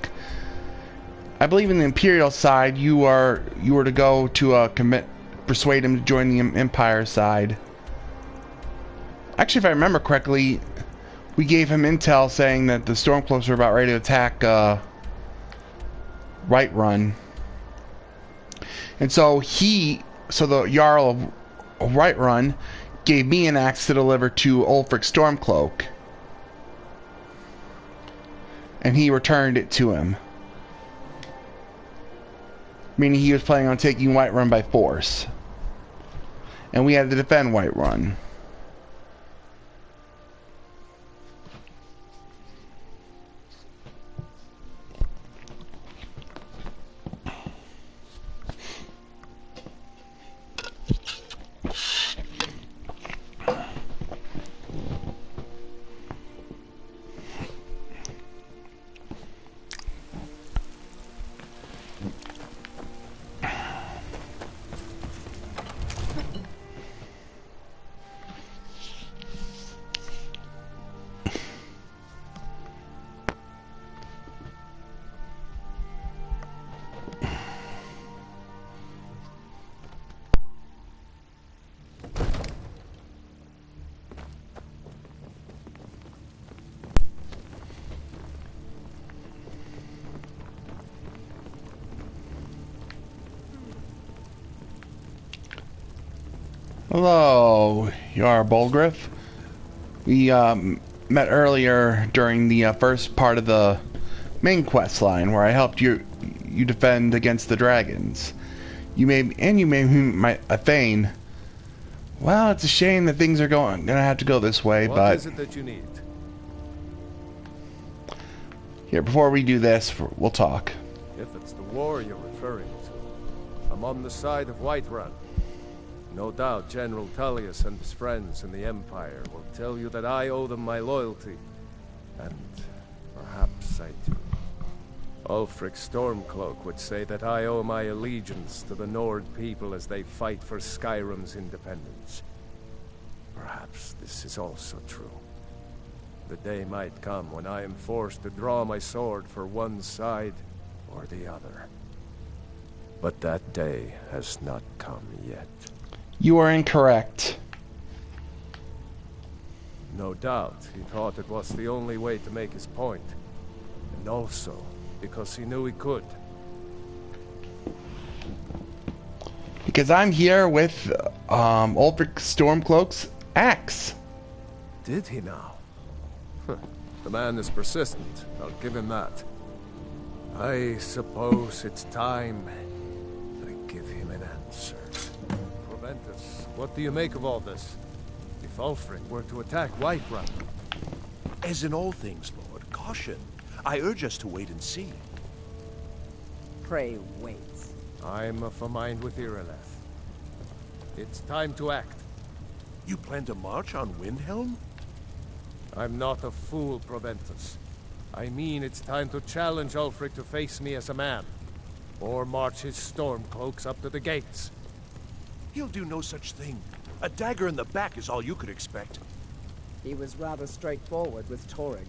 I believe in the Imperial side you were to go to persuade him to join the Empire side. Actually, if I remember correctly, we gave him intel saying that the Stormcloaks were about ready to attack Whiterun. And so the Jarl of Whiterun gave me an axe to deliver to Ulfric Stormcloak. And he returned it to him. Meaning he was planning on taking Whiterun by force. And we had to defend Whiterun. Hello, Yara Bolgriff. We met earlier during the first part of the main quest line, where I helped you defend against the dragons. You made me a thane. Well, it's a shame that things are gonna have to go this way, but what is it that you need? Here, before we do this, we'll talk. If it's the war you're referring to, I'm on the side of Whiterun. No doubt General Tullius and his friends in the Empire will tell you that I owe them my loyalty. And perhaps I do. Ulfric Stormcloak would say that I owe my allegiance to the Nord people as they fight for Skyrim's independence. Perhaps this is also true. The day might come when I am forced to draw my sword for one side or the other. But that day has not come yet. You are incorrect. No doubt, he thought it was the only way to make his point. And also, because he knew he could. Because I'm here with Ulfric Stormcloak's axe. Did he now? The man is persistent, I'll give him that. I suppose it's time I give him an answer. Proventus, what do you make of all this? If Ulfric were to attack Whiterun? As in all things, Lord, caution. I urge us to wait and see. Pray wait. I'm of a mind with Irileth. It's time to act. You plan to march on Windhelm? I'm not a fool, Proventus. I mean it's time to challenge Ulfric to face me as a man. Or march his Stormcloaks up to the gates. He'll do no such thing. A dagger in the back is all you could expect. He was rather straightforward with Torrig.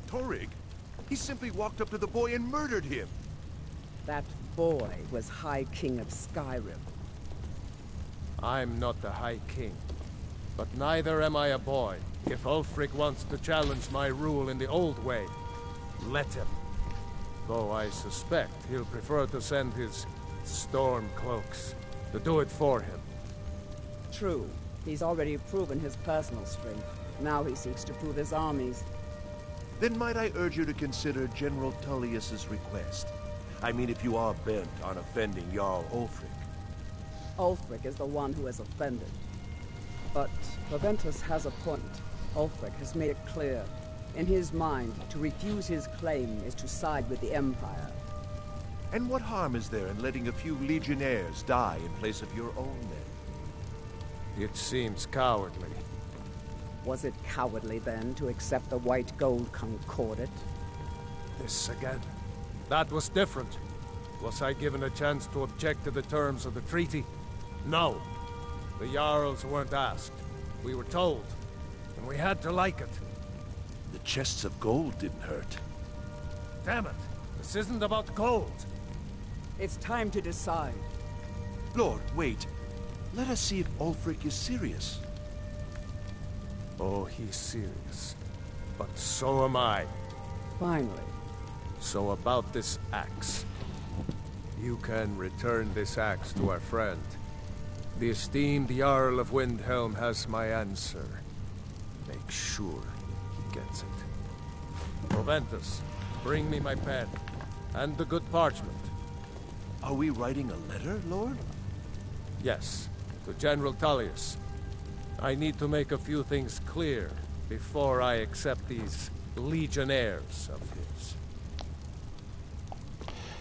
Torrig? He simply walked up to the boy and murdered him. That boy was High King of Skyrim. I'm not the High King. But neither am I a boy. If Ulfric wants to challenge my rule in the old way, let him. Though I suspect he'll prefer to send his Stormcloaks to do it for him. True. He's already proven his personal strength. Now he seeks to prove his armies. Then might I urge you to consider General Tullius's request? I mean, if you are bent on offending Jarl Ulfric. Ulfric is the one who has offended. But Proventus has a point. Ulfric has made it clear. In his mind, to refuse his claim is to side with the Empire. And what harm is there in letting a few legionnaires die in place of your own men? It seems cowardly. Was it cowardly, then, to accept the white gold concordat? This again. That was different. Was I given a chance to object to the terms of the treaty? No. The Jarls weren't asked. We were told. And we had to like it. The chests of gold didn't hurt. Damn it! This isn't about gold! It's time to decide. Lord, wait. Let us see if Ulfric is serious. Oh, he's serious. But so am I. Finally. So about this axe. You can return this axe to our friend. The esteemed Jarl of Windhelm has my answer. Make sure he gets it. Proventus, bring me my pen. And the good parchment. Are we writing a letter, Lord? Yes, to General Tullius. I need to make a few things clear before I accept these legionnaires of his.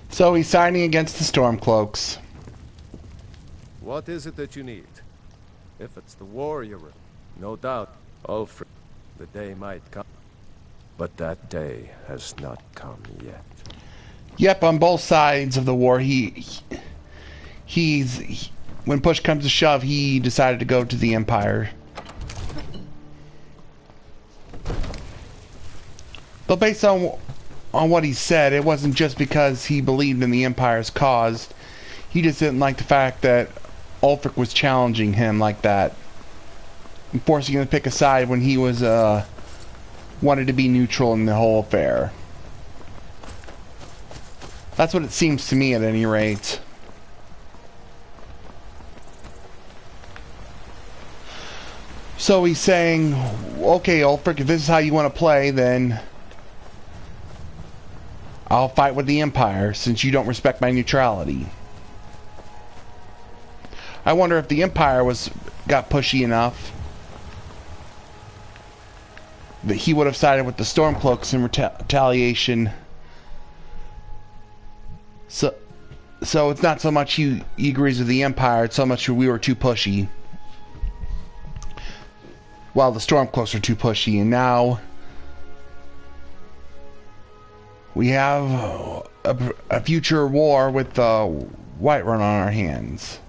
So he's signing against the Stormcloaks. What is it that you need? If it's the war you're in, no doubt, Ulfric, the day might come. But that day has not come yet. Yep, on both sides of the war, when push comes to shove, he decided to go to the Empire. But based on what he said, it wasn't just because he believed in the Empire's cause. He just didn't like the fact that Ulfric was challenging him like that, and forcing him to pick a side when he was wanted to be neutral in the whole affair. That's what it seems to me, at any rate. So he's saying, okay, Ulfric, if this is how you want to play, then I'll fight with the Empire, since you don't respect my neutrality. I wonder if the Empire got pushy enough that he would have sided with the Stormcloaks in retaliation. So it's not so much he agrees with the Empire, it's so much we were too pushy. While the Stormcloaks are too pushy, and now we have a future war with Whiterun on our hands.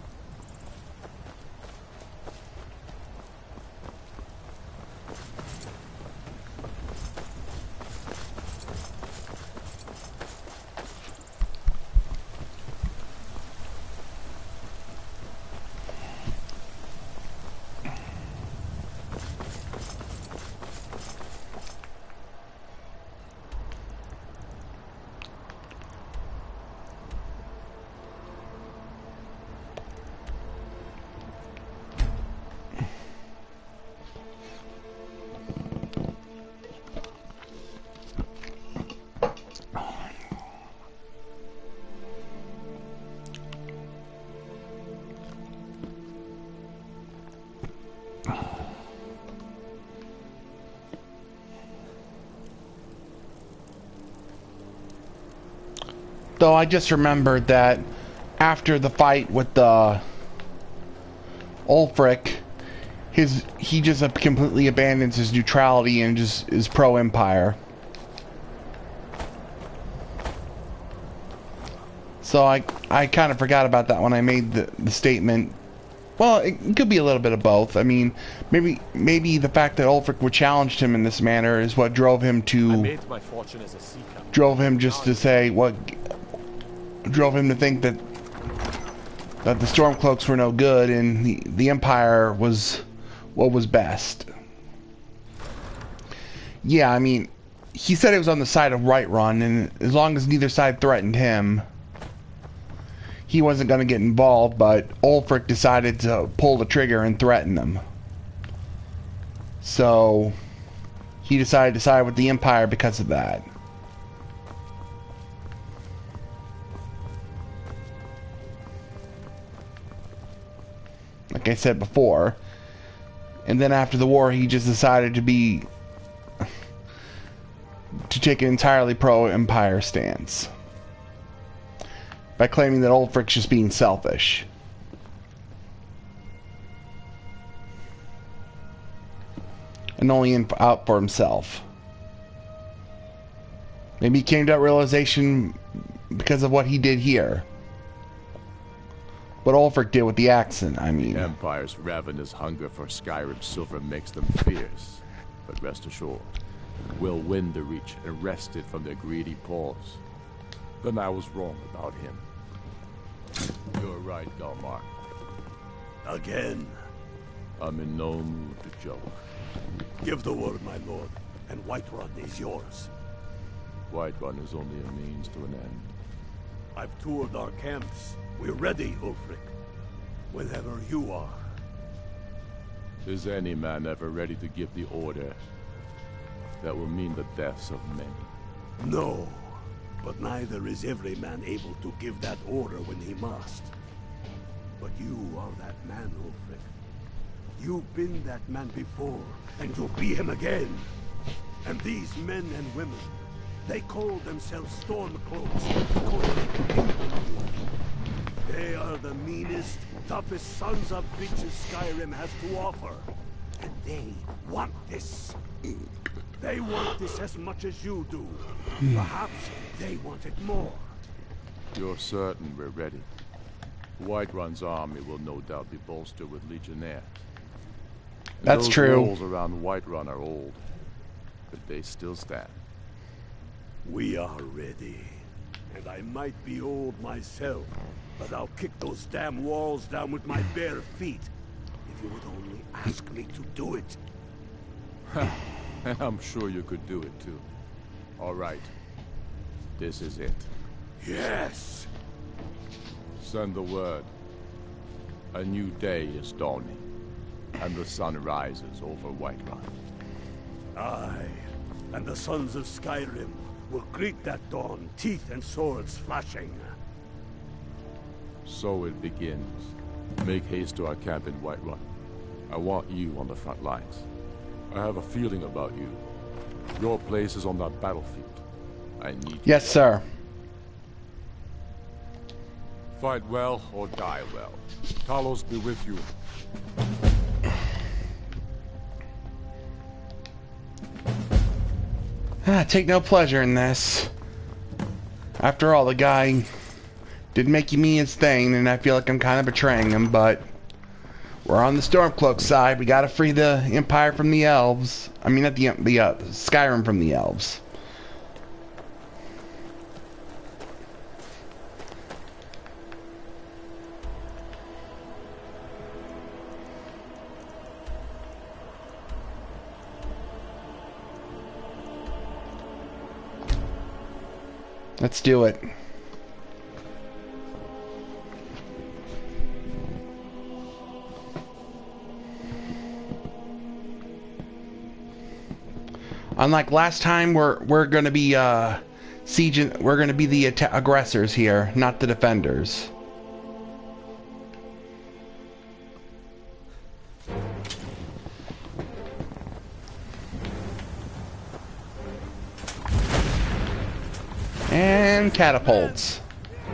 Though I just remembered that after the fight with the Ulfric, he just completely abandons his neutrality and just is pro-Empire. So I kind of forgot about that when I made the statement. Well, it could be a little bit of both. I mean, maybe the fact that Ulfric challenged him in this manner is what drove him to... I made my fortune as a seeker. Drove him just to say what... Drove him to think that the Stormcloaks were no good and the Empire was what was best. Yeah, I mean, he said it was on the side of Whiterun, and as long as neither side threatened him, he wasn't going to get involved, but Ulfric decided to pull the trigger and threaten them. So he decided to side with the Empire because of that. Like I said before. And then after the war, he just decided to be to take an entirely pro-Empire stance by claiming that Ulfric's just being selfish. And only out for himself. Maybe he came to that realization because of what he did here. What Ulfric did with the accent, I mean. The Empire's ravenous hunger for Skyrim silver makes them fierce. But rest assured, we'll win the Reach and wrest it from their greedy paws. Then I was wrong about him. You're right, Galmar. Again. I'm in no mood to joke. Give the word, my lord, and Whiterun is yours. Whiterun is only a means to an end. I've toured our camps. We're ready, Ulfric. Whenever you are. Is any man ever ready to give the order that will mean the deaths of many? No, but neither is every man able to give that order when he must. But you are that man, Ulfric. You've been that man before, and you'll be him again. And these men and women, they call themselves Stormcloaks because they believe in you. They are the meanest, toughest sons of bitches Skyrim has to offer. And they want this. They want this as much as you do. Perhaps they want it more. You're certain we're ready? Whiterun's army will no doubt be bolstered with legionnaires. That's those true. walls around Whiterun are old, but they still stand. We are ready. And I might be old myself, but I'll kick those damn walls down with my bare feet. If you would only ask me to do it. I'm sure you could do it too. All right. This is it. Yes! Send the word. A new day is dawning, and the sun rises over Whiterun. Aye, and the sons of Skyrim will greet that dawn, teeth and swords flashing. So it begins. Make haste to our camp in Whiterun. I want you on the front lines. I have a feeling about you. Your place is on that battlefield. I need you. Yes, sir. Fight well or die well. Talos be with you. Take no pleasure in this. After all, the guy did make me his thing, and I feel like I'm kind of betraying him, but we're on the Stormcloak side. We gotta free the Empire from the Elves. I mean, not the Skyrim from the Elves. Let's do it. Unlike last time, we're gonna be sieging. We're gonna be the aggressors here, not the defenders. And catapults.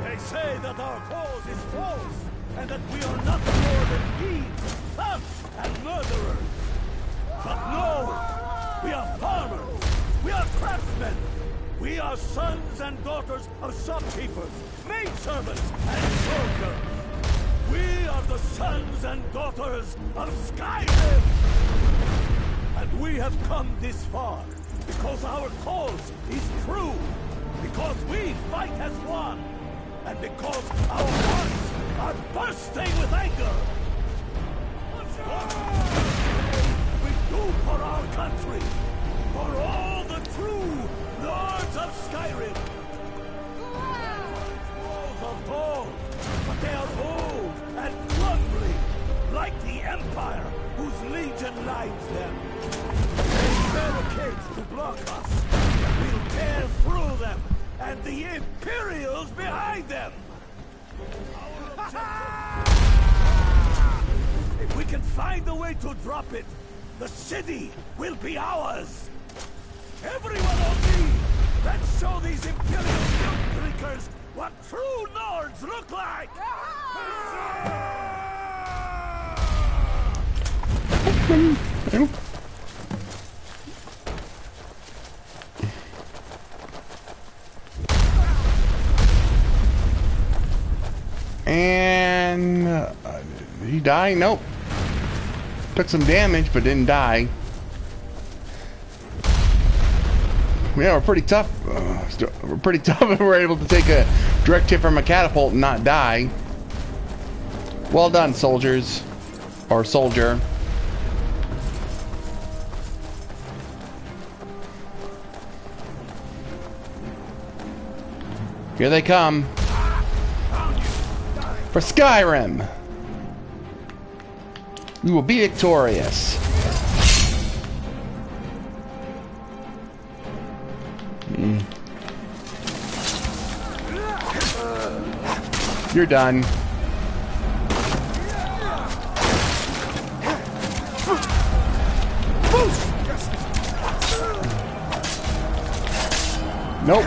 They say that our cause is false, and that we are not more than thieves, thugs, and murderers. But no! We are farmers! We are craftsmen! We are sons and daughters of shopkeepers, maidservants, and soldiers! We are the sons and daughters of Skyrim! And we have come this far because our cause is true! Because we fight as one! And because our hearts are bursting with anger! We do for our country! For all the true lords of Skyrim! Walls are tall, but they are old and crumbling, like the Empire, whose legion lights them. They barricades to block us. We'll tear through them, and the Imperials behind them! If we can find a way to drop it, the city will be ours! Everyone on me! Let's show these Imperial guild drinkers what true Nords look like! And did he die? Nope. Took some damage, but didn't die. Yeah, we're pretty tough. We're pretty tough if we're able to take a direct hit from a catapult and not die. Well done, soldiers. Or soldier. Here they come. For Skyrim. We will be victorious. You're done. Nope.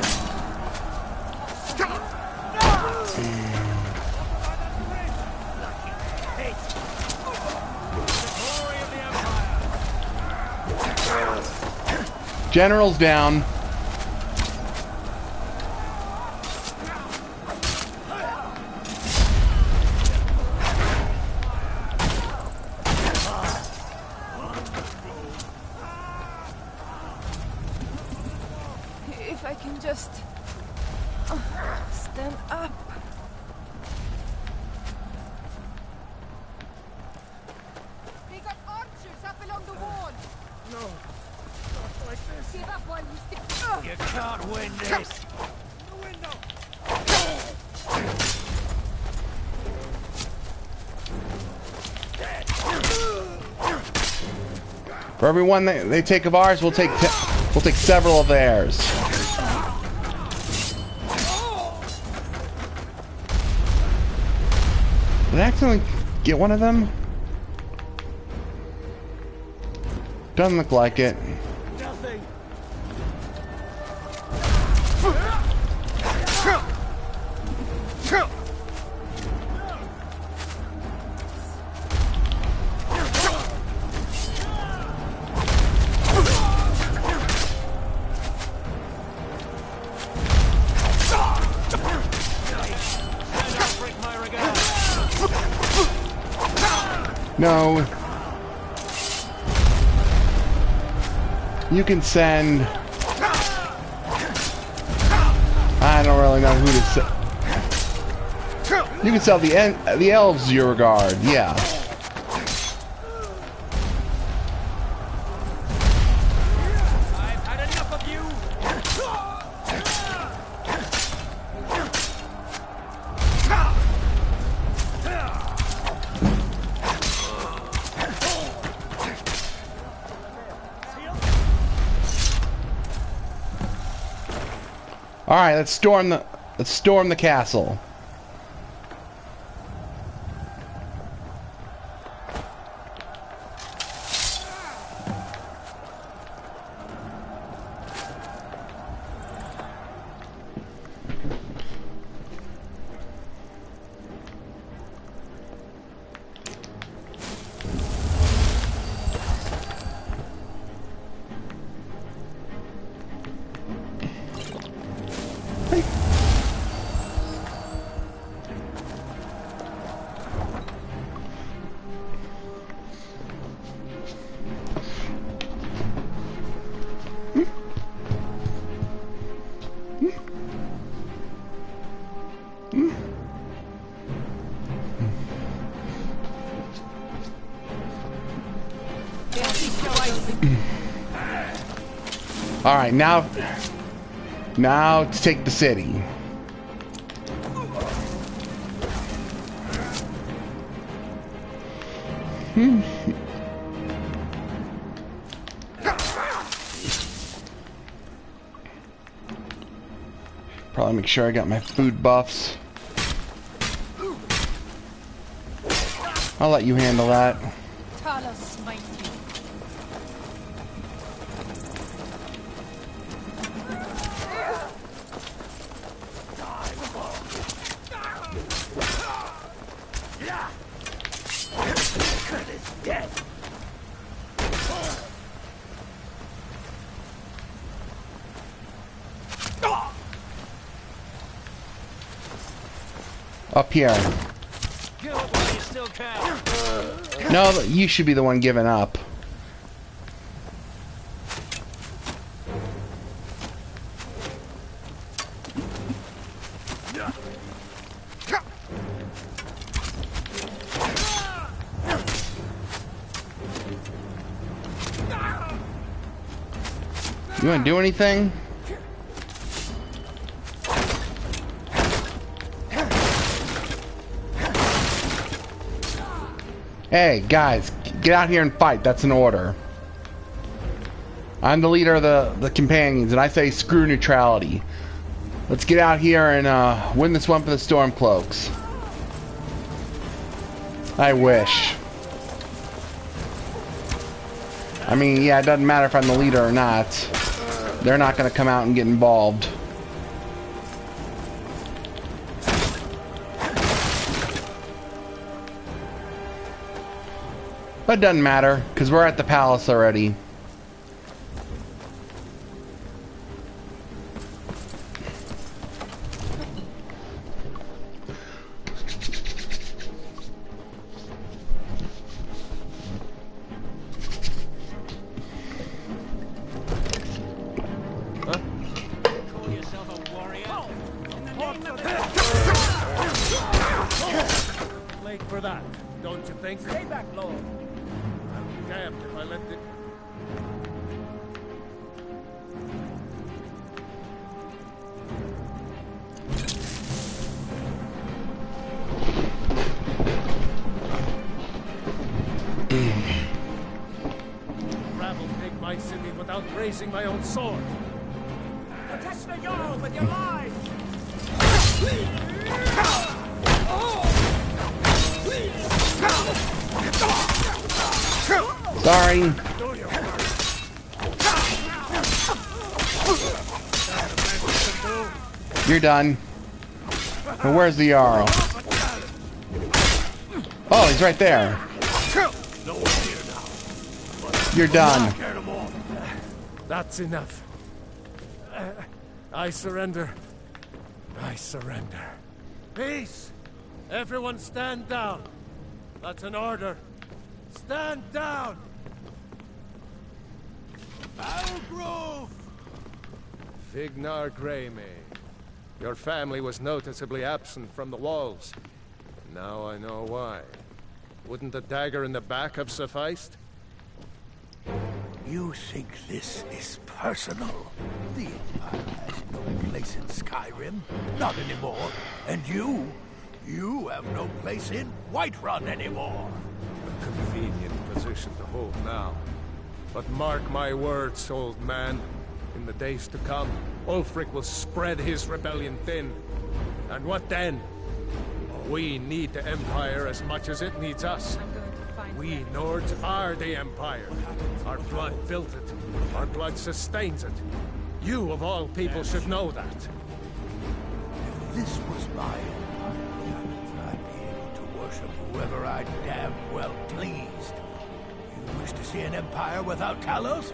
General's down. If I can just stand up. They got archers up along the wall. No, not like this. Give up while you stick. You can't win this. The window. For every one they take of ours, we'll take several of theirs. Did I accidentally get one of them? Doesn't look like it. Nothing. No. You can send... I don't really know who to sell. You can sell the elves your regard, yeah. I've had enough of you. All right, let's storm the castle. All right, now to take the city. Probably make sure I got my food buffs. I'll let you handle that. Talos mighty. Up here. Kill it while you still can. No, you should be the one giving up. You want to do anything? Hey, guys, get out here and fight. That's an order. I'm the leader of the companions, and I say screw neutrality. Let's get out here and win this one for the Stormcloaks. I wish. I mean, yeah, it doesn't matter if I'm the leader or not. They're not going to come out and get involved. But it doesn't matter, because we're at the palace already. Call yourself a warrior? In the name of Late for that, don't you think? Stay back, Lord. I'm damned if I let it. Rabble take my city without raising my own sword. Protect the Jarl with your lives! Sorry. You're done. But where's the Jarl? Oh, he's right there. You're done. That's enough. I surrender. I surrender. Peace! Everyone stand down. That's an order. Stand down! Algrove! Vignar Greymane. Your family was noticeably absent from the walls. Now I know why. Wouldn't the dagger in the back have sufficed? You think this is personal? The Empire has no place in Skyrim. Not anymore. And you have no place in Whiterun anymore. A convenient position to hold now. But mark my words, old man. In the days to come, Ulfric will spread his rebellion thin. And what then? We need the Empire as much as it needs us. We Nords are the Empire. Our blood built it. Our blood sustains it. You, of all people, should know that. If this was my empire, I'd be able to worship whoever I damn well pleased. You wish to see an empire without Talos?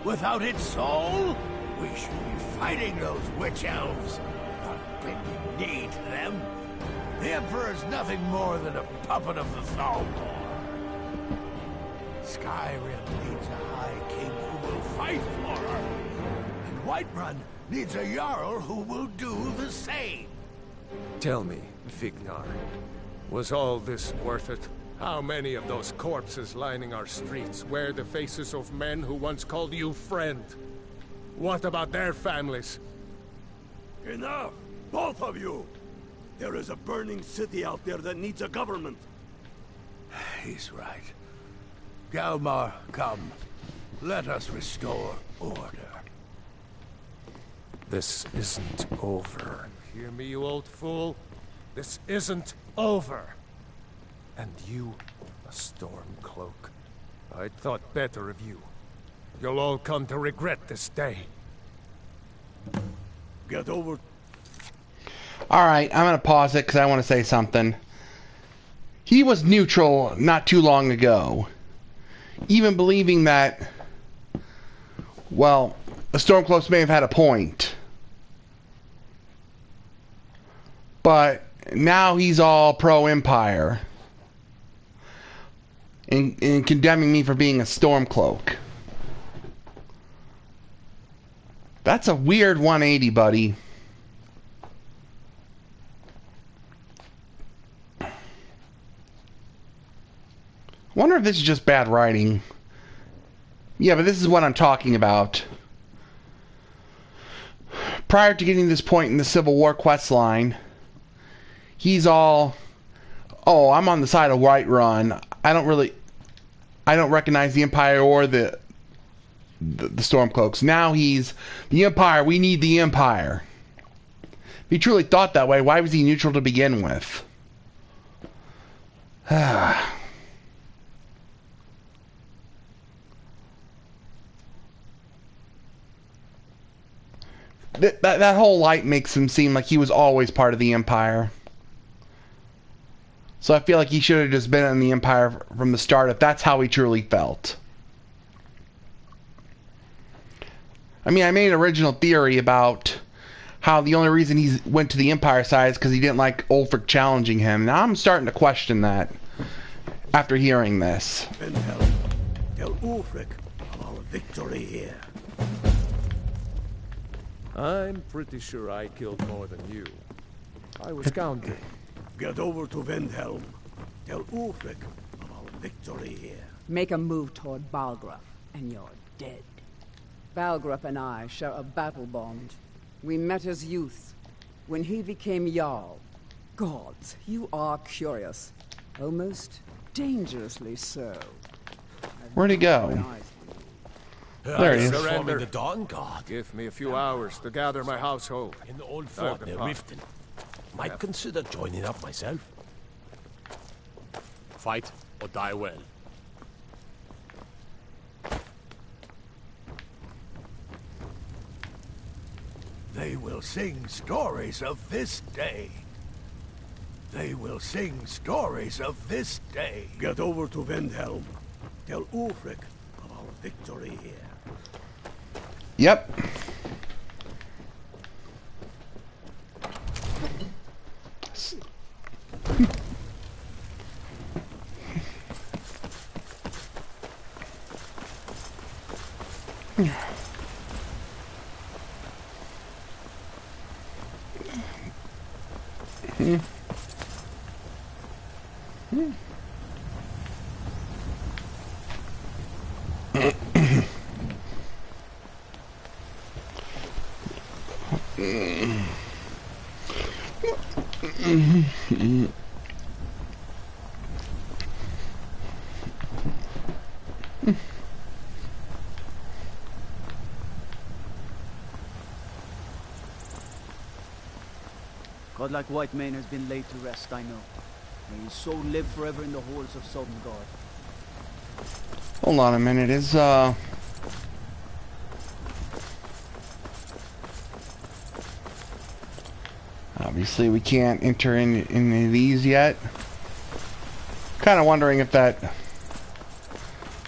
Without its soul? We should be fighting those witch elves, not bending knee to them. The Emperor is nothing more than a puppet of the Thalmor. Skyrim needs a High King who will fight for her. And Whiterun needs a Jarl who will do the same. Tell me, Vignar, was all this worth it? How many of those corpses lining our streets wear the faces of men who once called you friend? What about their families? Enough! Both of you! There is a burning city out there that needs a government. He's right. Galmar, come. Let us restore order. This isn't over. Hear me, you old fool? This isn't over. And you, a Stormcloak. I'd thought better of you. You'll all come to regret this day. Get over. Alright, I'm going to pause it because I want to say something. He was neutral not too long ago. Even believing that, well, the Stormcloaks may have had a point. But now he's all pro-Empire. And condemning me for being a Stormcloak. That's a weird 180, buddy. I wonder if this is just bad writing. Yeah, but this is what I'm talking about. Prior to getting to this point in the Civil War questline, he's all, oh, I'm on the side of Whiterun. I don't recognize the Empire or the Stormcloaks. Now he's the Empire. We need the Empire. If he truly thought that way, why was he neutral to begin with? That whole light makes him seem like he was always part of the Empire. So I feel like he should have just been in the Empire from the start if that's how he truly felt. I mean, I made an original theory about how the only reason he went to the Empire side is because he didn't like Ulfric challenging him. Now I'm starting to question that after hearing this. Tell Ulfric of our victory here. I'm pretty sure I killed more than you. I was counting. Get over to Windhelm. Tell Ulfric of our victory here. Make a move toward Balgraf, and you're dead. Balgraf and I share a battle bond. We met as youth, when he became Jarl. Gods, you are curious. Almost dangerously so. Where'd he go? There he is. Surrender. The Dawn God. Give me a few hours to gather my household. In the old fort near Riften. Might consider joining up myself. Fight or die well. They will sing stories of this day. They will sing stories of this day. Get over to Windhelm. Tell Ulfric of our victory here. Yep. God like Whitemane has been laid to rest, I know. May his soul live forever in the halls of Southern God. Hold on a minute, obviously we can't enter in any of these yet. Kind of wondering if that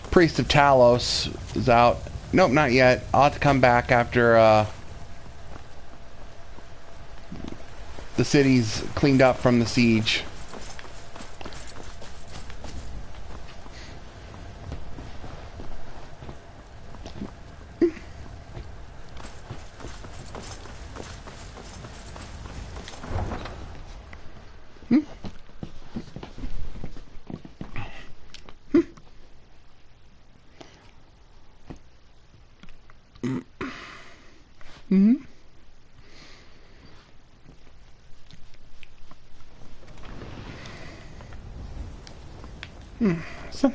Priest of Talos is out. Nope, not yet. I'll have to come back after the city's cleaned up from the siege. So.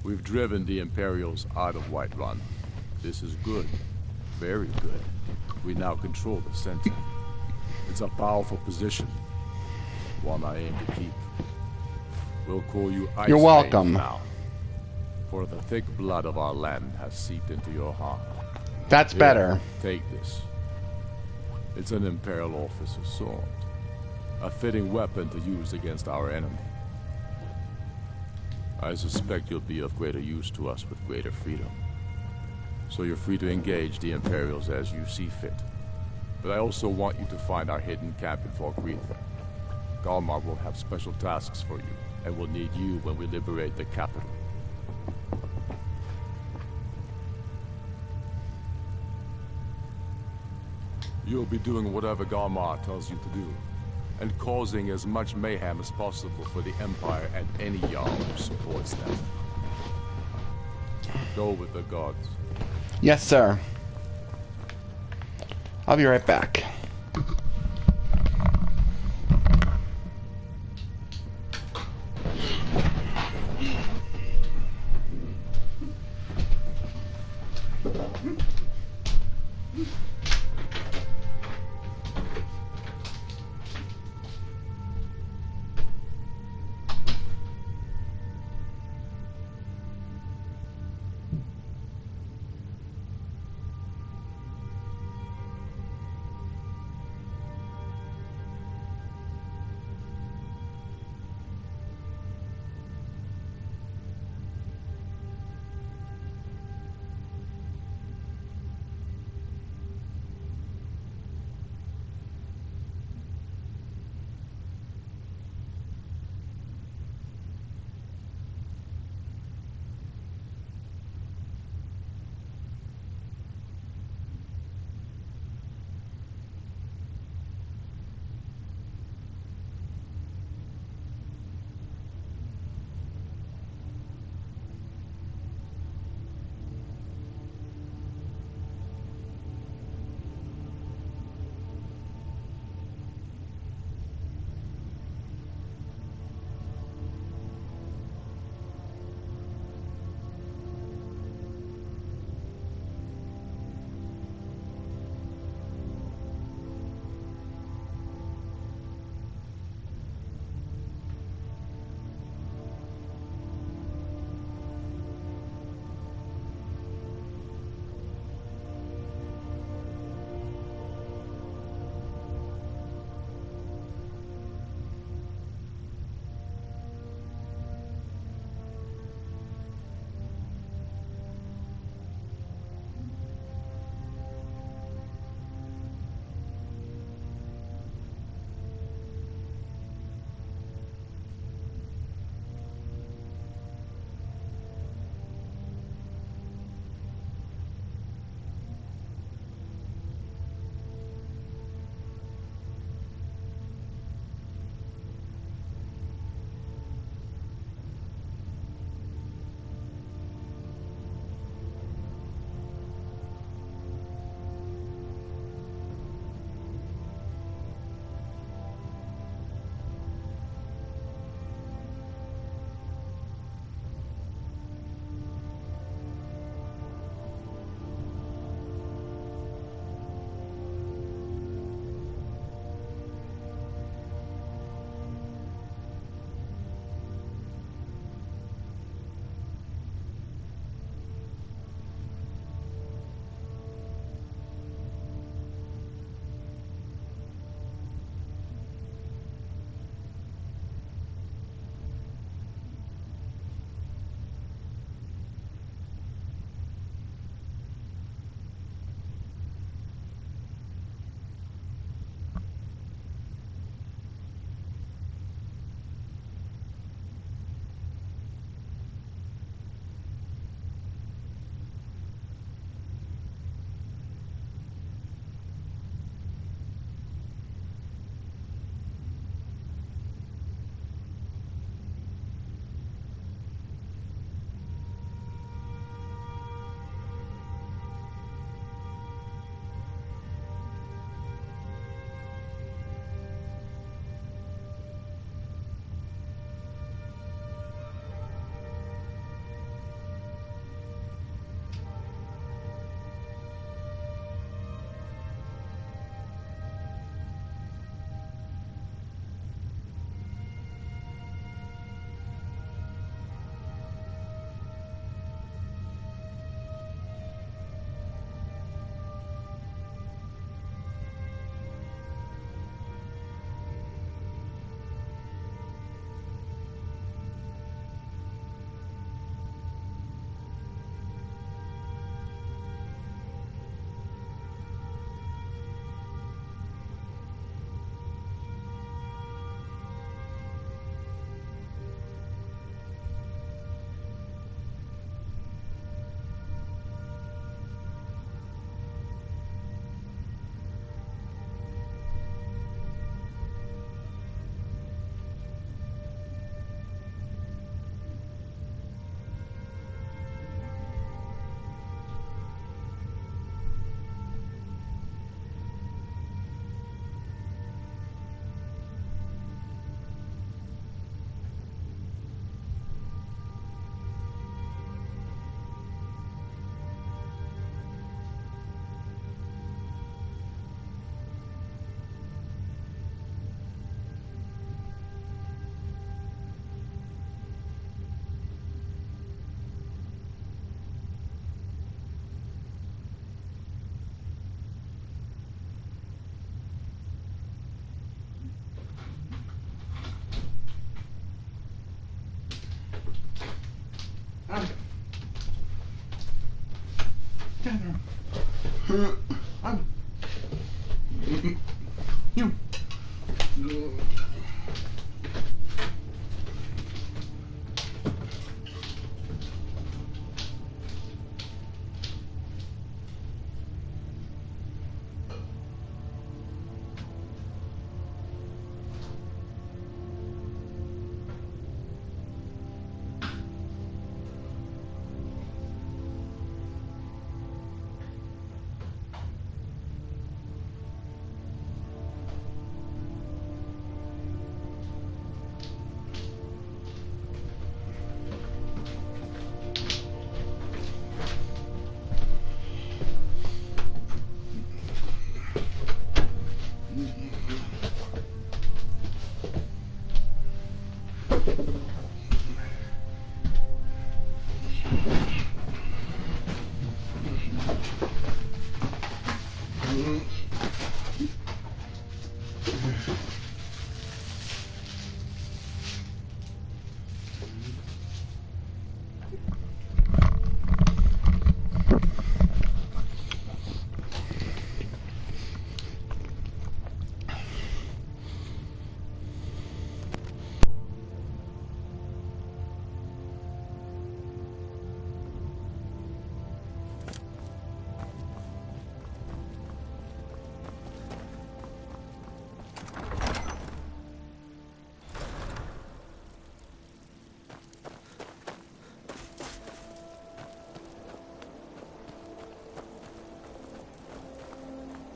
We've driven the Imperials out of Whiterun. This is good. Very good. We now control the center. It's a powerful position. One I aim to keep. We'll call you Ice You're welcome. Veins now. For the thick blood of our land has seeped into your heart. That's Here, better. Take this. It's an Imperial officer's sword. A fitting weapon to use against our enemy. I suspect you'll be of greater use to us with greater freedom. So you're free to engage the Imperials as you see fit. But I also want you to find our hidden camp in Falkreath. Galmar will have special tasks for you, and will need you when we liberate the capital. You'll be doing whatever Galmar tells you to do, and causing as much mayhem as possible for the Empire and any Jarl who supports them. Go with the gods. Yes, sir. I'll be right back.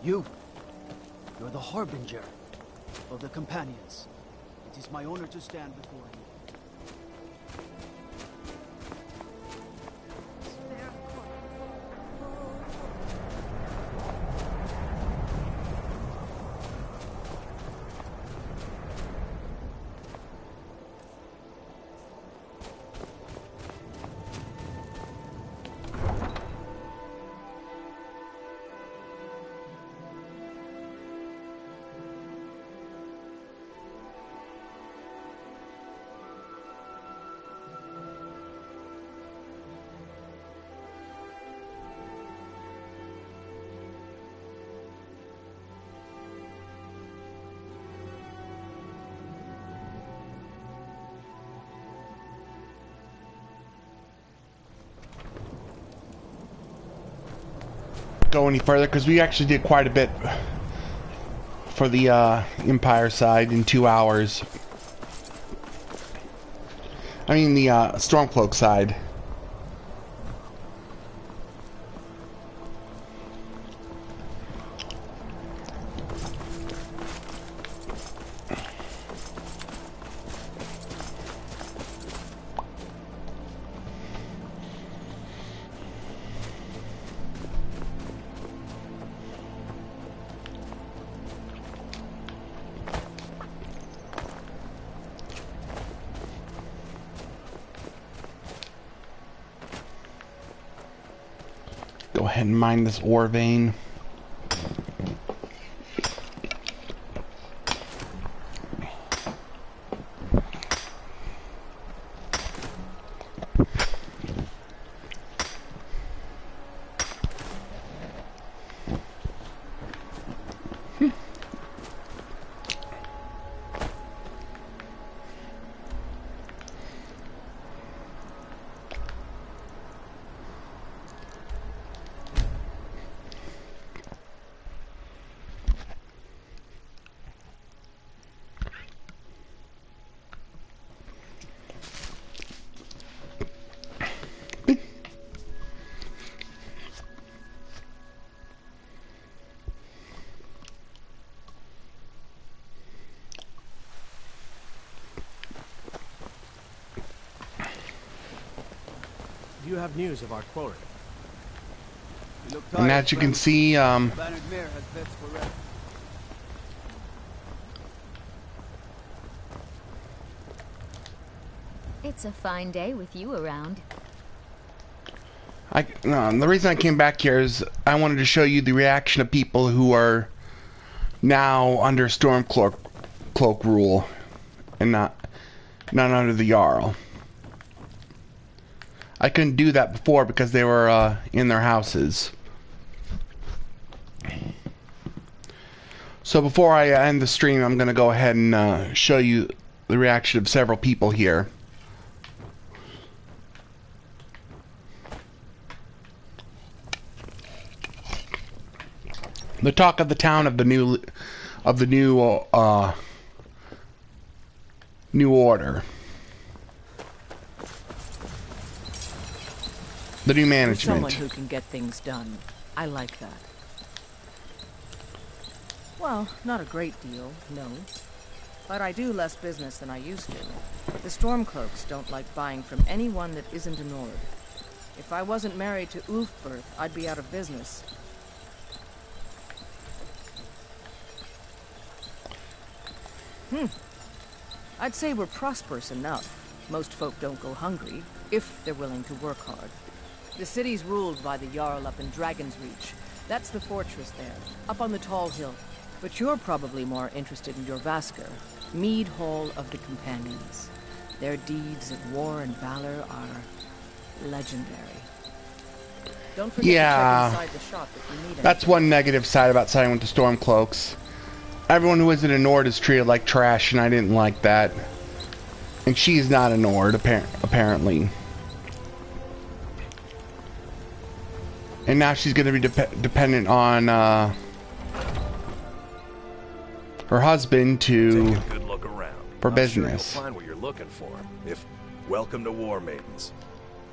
You're the harbinger of the companions. It is my honor to stand before you. Go any further because we actually did quite a bit for the Empire side in 2 hours. I mean the Stormcloak side. Go ahead and mine this ore vein. Do you have news of our quarry? And as you can see, Bannered Mare has beds for rest. It's a fine day with you around. the reason I came back here is I wanted to show you the reaction of people who are now under Stormcloak rule and not under the Jarl. I couldn't do that before because they were in their houses. So before I end the stream, I'm going to go ahead and show you the reaction of several people here. The talk of the town of the new order. The new management. Someone who can get things done. I like that. Well, not a great deal, no. But I do less business than I used to. The Stormcloaks don't like buying from anyone that isn't a Nord. If I wasn't married to Ulfberth, I'd be out of business. I'd say we're prosperous enough. Most folk don't go hungry, if they're willing to work hard. The city's ruled by the Jarl up in Dragon's Reach. That's the fortress there, up on the tall hill. But you're probably more interested in your Vasker, Mead Hall of the Companions. Their deeds of war and valor are legendary. Don't forget to check inside the shop if you need anything. That's one negative side about siding with the Stormcloaks. Everyone who isn't a Nord is treated like trash, and I didn't like that. And she's not a Nord, apparently. And now she's going to be dependent on her husband to Take a good look around. for I'm business. Sure you'll find what you're looking for. Welcome to War Maidens.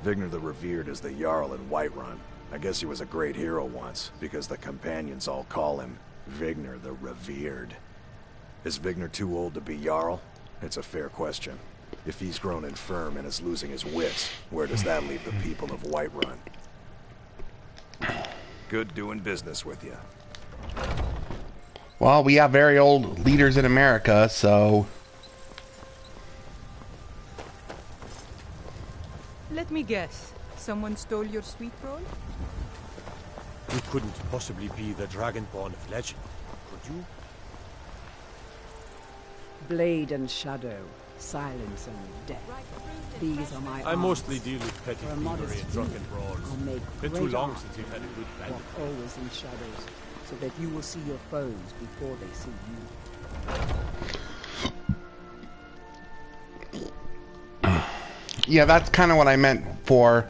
Vigner the Revered is the Jarl in Whiterun. I guess he was a great hero once, because the companions all call him Vigner the Revered. Is Vigner too old to be Jarl? It's a fair question. If he's grown infirm and is losing his wits, where does that leave the people of Whiterun? Good doing business with you. Well, we have very old leaders in America, so... Let me guess. Someone stole your sweet roll? You couldn't possibly be the Dragonborn of legend, could you? Blade and shadow, silence and death. These are my I arms. mostly deal with petty For a thievery modest and drunken fee, brawls. I'll make Been too great long art. since you've had a good bandit. Walk always in shadows, so that you will see your foes before they see you. Yeah, that's kind of what I meant for...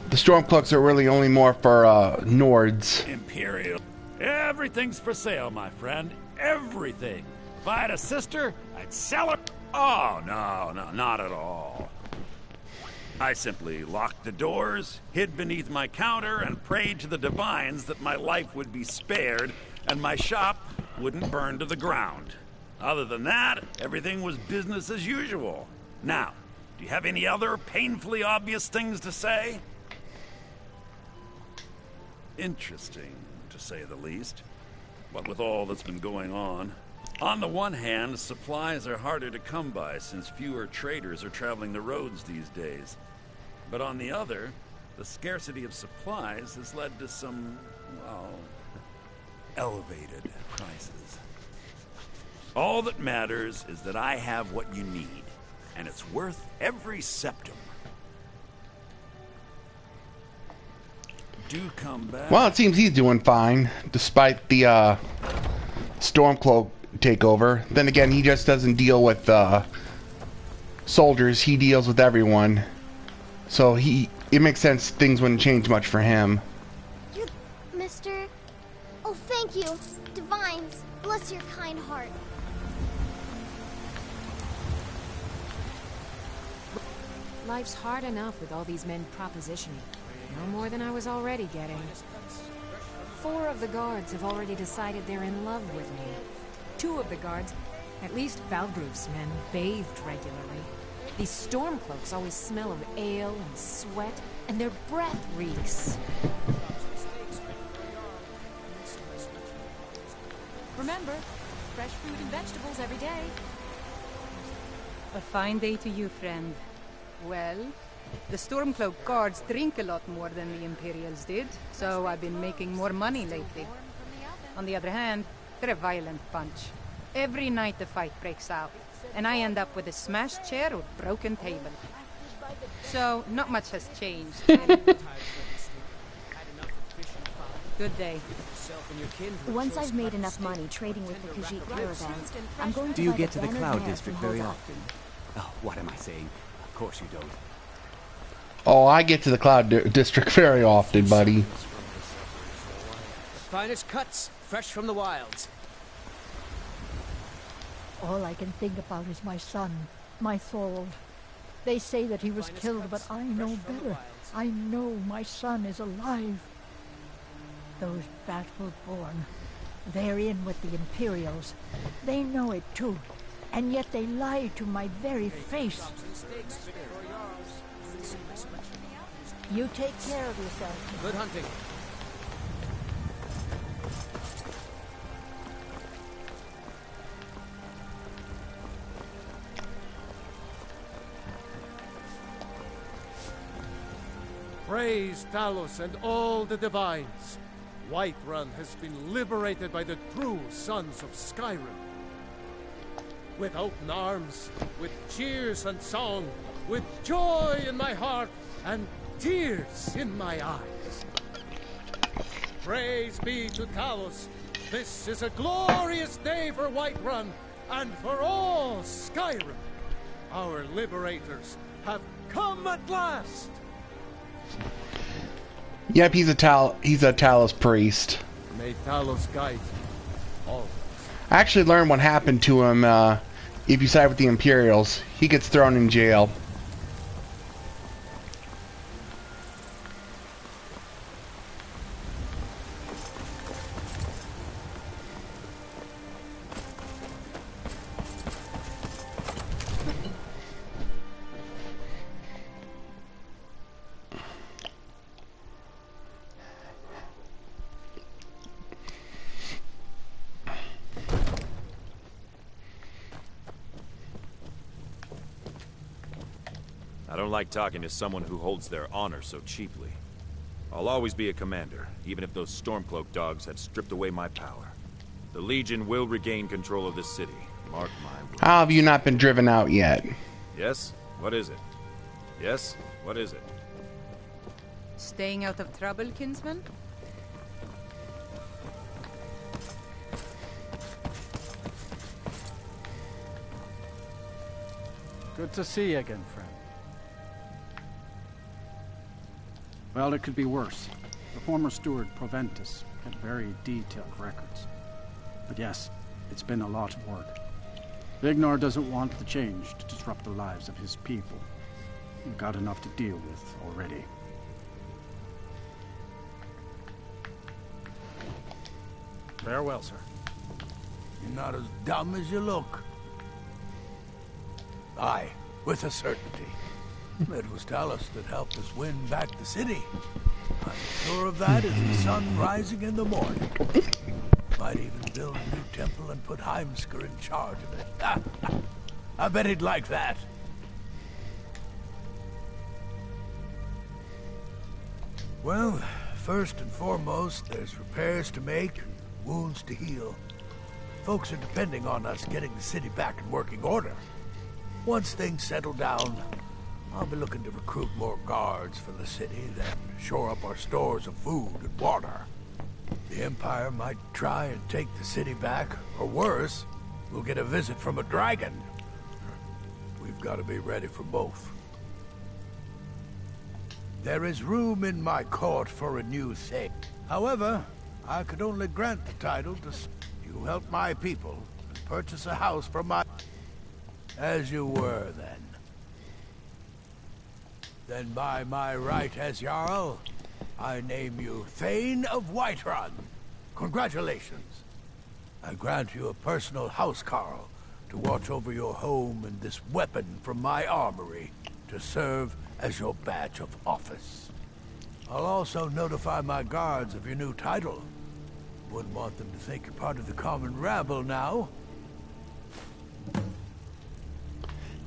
The Stormcloaks are really only more for Nords. Imperial. Everything's for sale, my friend. Everything. If I had a sister, I'd sell her. Oh, no, not at all. I simply locked the doors, hid beneath my counter, and prayed to the divines that my life would be spared and my shop wouldn't burn to the ground. Other than that, everything was business as usual. Now, do you have any other painfully obvious things to say? Interesting, to say the least. What with all that's been going on. On the one hand, supplies are harder to come by since fewer traders are traveling the roads these days. But on the other, the scarcity of supplies has led to some, well, elevated prices. All that matters is that I have what you need, and it's worth every septum. Do come back. Well, it seems he's doing fine, despite the Stormcloak takeover. Then again, he just doesn't deal with soldiers, he deals with everyone. So it makes sense things wouldn't change much for him. You're Mr. Oh, thank you. Divines, bless your kind heart. Life's hard enough with all these men propositioning. No more than I was already getting. 4 of the guards have already decided they're in love with me. 2 of the guards, at least Valgruv's men, bathed regularly. These Stormcloaks always smell of ale and sweat, and their breath reeks. Remember, fresh fruit and vegetables every day. A fine day to you, friend. Well, the Stormcloak guards drink a lot more than the Imperials did, so I've been making more money lately. On the other hand, they're a violent bunch. Every night the fight breaks out, and I end up with a smashed chair or broken table. So, not much has changed. Good day. Yourself and your kin to a Once choice I've made cut enough steak. money trading with the Khajiit caravans, I'm I'm going to Do you buy get the to the bannered Cloud mare District from very Hodok. often? Oh, what am I saying? Of course you don't. Oh, I get to the District very often, buddy. The finest cuts, fresh from the wilds. All I can think about is my son, my Thorold. They say that he was killed, but I know better. I know my son is alive. Those Battle-born, they're in with the Imperials. They know it too, and yet they lie to my very face. You take care of yourself. Good hunting. Praise Talos and all the divines. Whiterun has been liberated by the true sons of Skyrim. With open arms, with cheers and song, with joy in my heart and tears in my eyes. Praise be to Talos. This is a glorious day for Whiterun and for all Skyrim. Our liberators have come at last. Yep, he's a Talos priest. May Talos guide all. I actually learned what happened to him if you side with the Imperials. He gets thrown in jail. I don't like talking to someone who holds their honor so cheaply. I'll always be a commander, even if those Stormcloak dogs had stripped away my power. The Legion will regain control of this city. Mark my words. How have you not been driven out yet? Yes? What is it? Yes? What is it? Staying out of trouble, kinsman? Good to see you again, friend. Well, it could be worse. The former steward, Proventus, had very detailed records. But yes, it's been a lot of work. Vignor doesn't want the change to disrupt the lives of his people. We've got enough to deal with already. Farewell, sir. You're not as dumb as you look. Aye, with a certainty. It was Talos that helped us win back the city. I'm sure of that as the sun rising in the morning. Might even build a new temple and put Heimskr in charge of it. I bet he'd like that. Well, first and foremost, there's repairs to make and wounds to heal. Folks are depending on us getting the city back in working order. Once things settle down, I'll be looking to recruit more guards for the city, then shore up our stores of food and water. The Empire might try and take the city back, or worse, we'll get a visit from a dragon. We've got to be ready for both. There is room in my court for a new thing. However, I could only grant the title to you help my people and purchase a house from my... As you were, then. Then by my right as Jarl, I name you Thane of Whiterun. Congratulations. I grant you a personal housecarl to watch over your home and this weapon from my armory to serve as your badge of office. I'll also notify my guards of your new title. Wouldn't want them to think you're part of the common rabble now.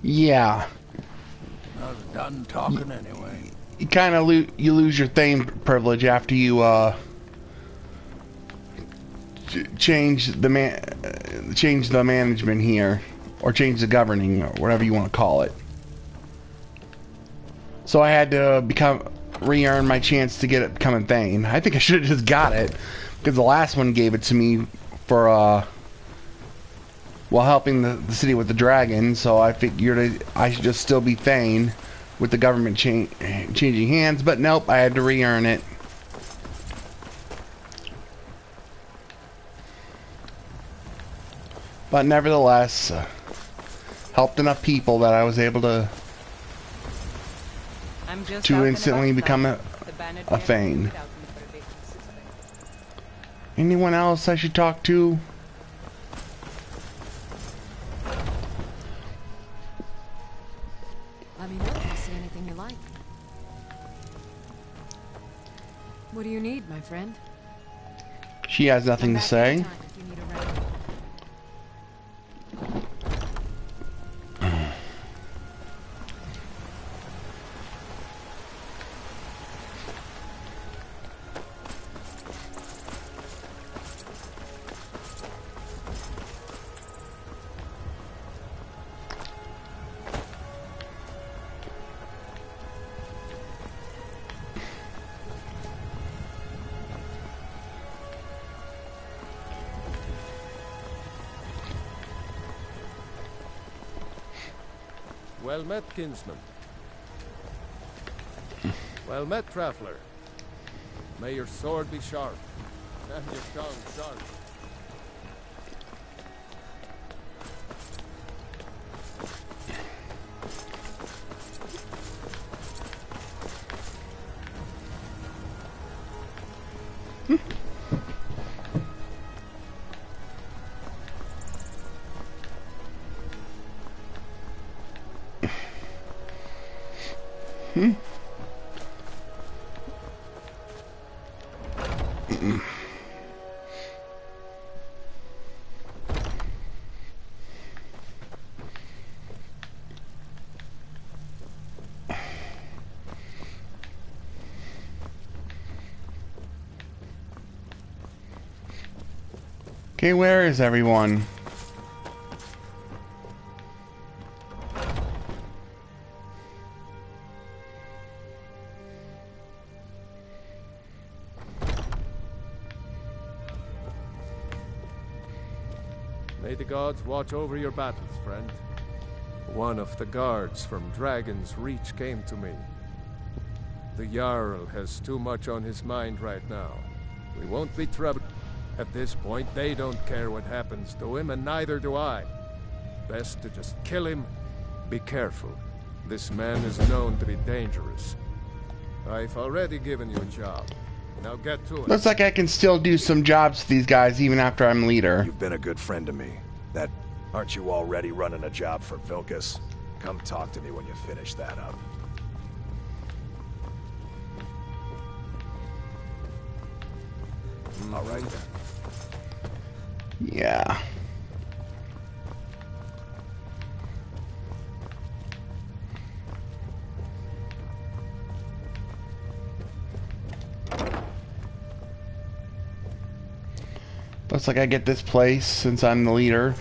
Yeah. I was done talking anyway. You kind of you lose your Thane privilege after you change the management here, or change the governing, or whatever you want to call it. So I had to re-earn my chance to get it becoming Thane. I think I should have just got it, because the last one gave it to me for while helping the city with the dragon. So I figured I should just still be Thane with the government changing hands. But nope, I had to re-earn it. But nevertheless, helped enough people that I was able to instantly become a Thane. Anyone else I should talk to? Let me know if you see anything you like. What do you need, my friend? She has nothing to say. If you need a ride. Well met, kinsman. Well met, traveler. May your sword be sharp, and your tongue sharp. Okay, where is everyone? May the gods watch over your battles, friend. One of the guards from Dragon's Reach came to me. The Jarl has too much on his mind right now. We won't be troubled. At this point, they don't care what happens to him, and neither do I. Best to just kill him. Be careful. This man is known to be dangerous. I've already given you a job. Now get to it. Looks like I can still do some jobs for these guys even after I'm leader. You've been a good friend to me. Aren't you already running a job for Vilcus? Come talk to me when you finish that up. All right then. Yeah. Looks like I get this place since I'm the leader.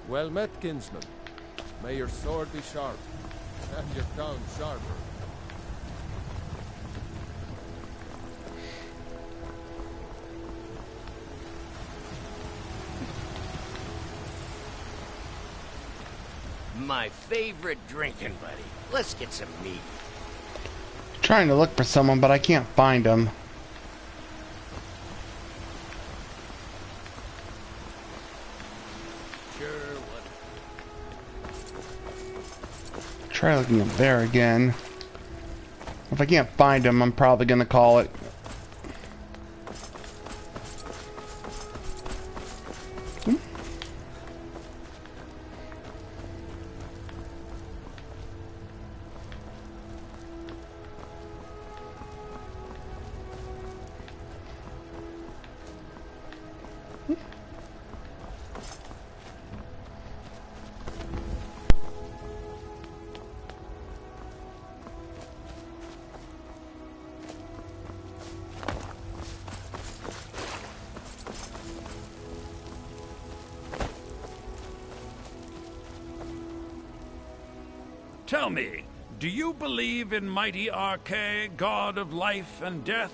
Well met, kinsman. May your sword be sharp, and your tongue sharper. My favorite drinking buddy. Let's get some meat. Trying to look for someone, but I can't find them. Try looking up there again. If I can't find him, I'm probably gonna call it. Tell me, do you believe in mighty Arche, god of life and death?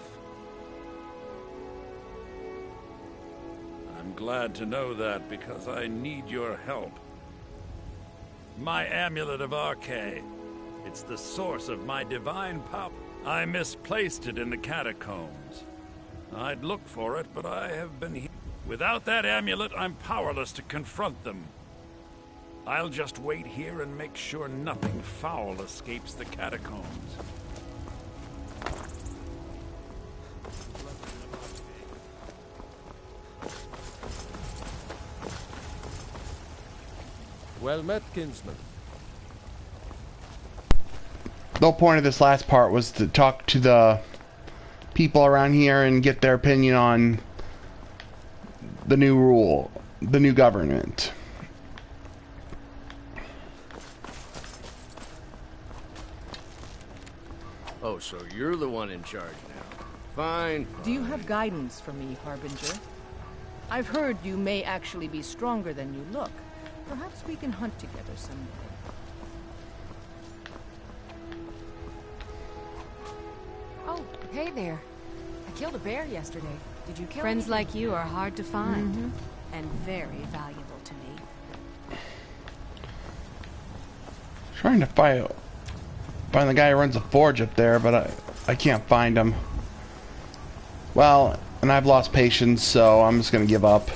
I'm glad to know that because I need your help. My amulet of Arche, it's the source of my divine power. I misplaced it in the catacombs. I'd look for it, but I have been here. Without that amulet, I'm powerless to confront them. I'll just wait here and make sure nothing foul escapes the catacombs. Well met, kinsman. The whole point of this last part was to talk to the people around here and get their opinion on the new rule, the new government. Oh, so you're the one in charge now. Fine. Do you have guidance for me, Harbinger? I've heard you may actually be stronger than you look. Perhaps we can hunt together someday. Oh, hey there. I killed a bear yesterday. Did you kill Friends anything? like you are hard to find, and very valuable to me. Trying to find the guy who runs a forge up there, but I can't find him. Well, and I've lost patience, so I'm just gonna give up.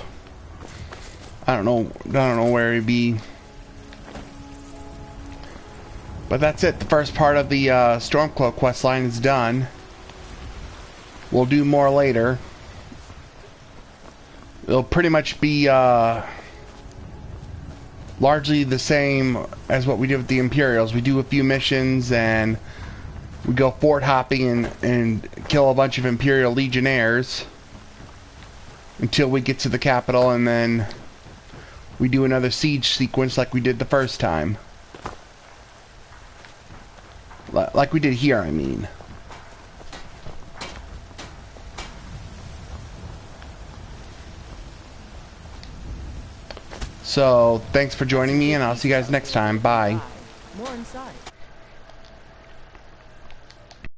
I don't know where he'd be. But that's it. The first part of the Stormcloak Questline is done. We'll do more later. It'll pretty much be largely the same as what we did with the Imperials. We do a few missions and we go fort hopping and kill a bunch of Imperial Legionnaires until we get to the capital, and then we do another siege sequence like we did the first time. Like we did here, I mean. So, thanks for joining me, and I'll see you guys next time. Bye. More inside.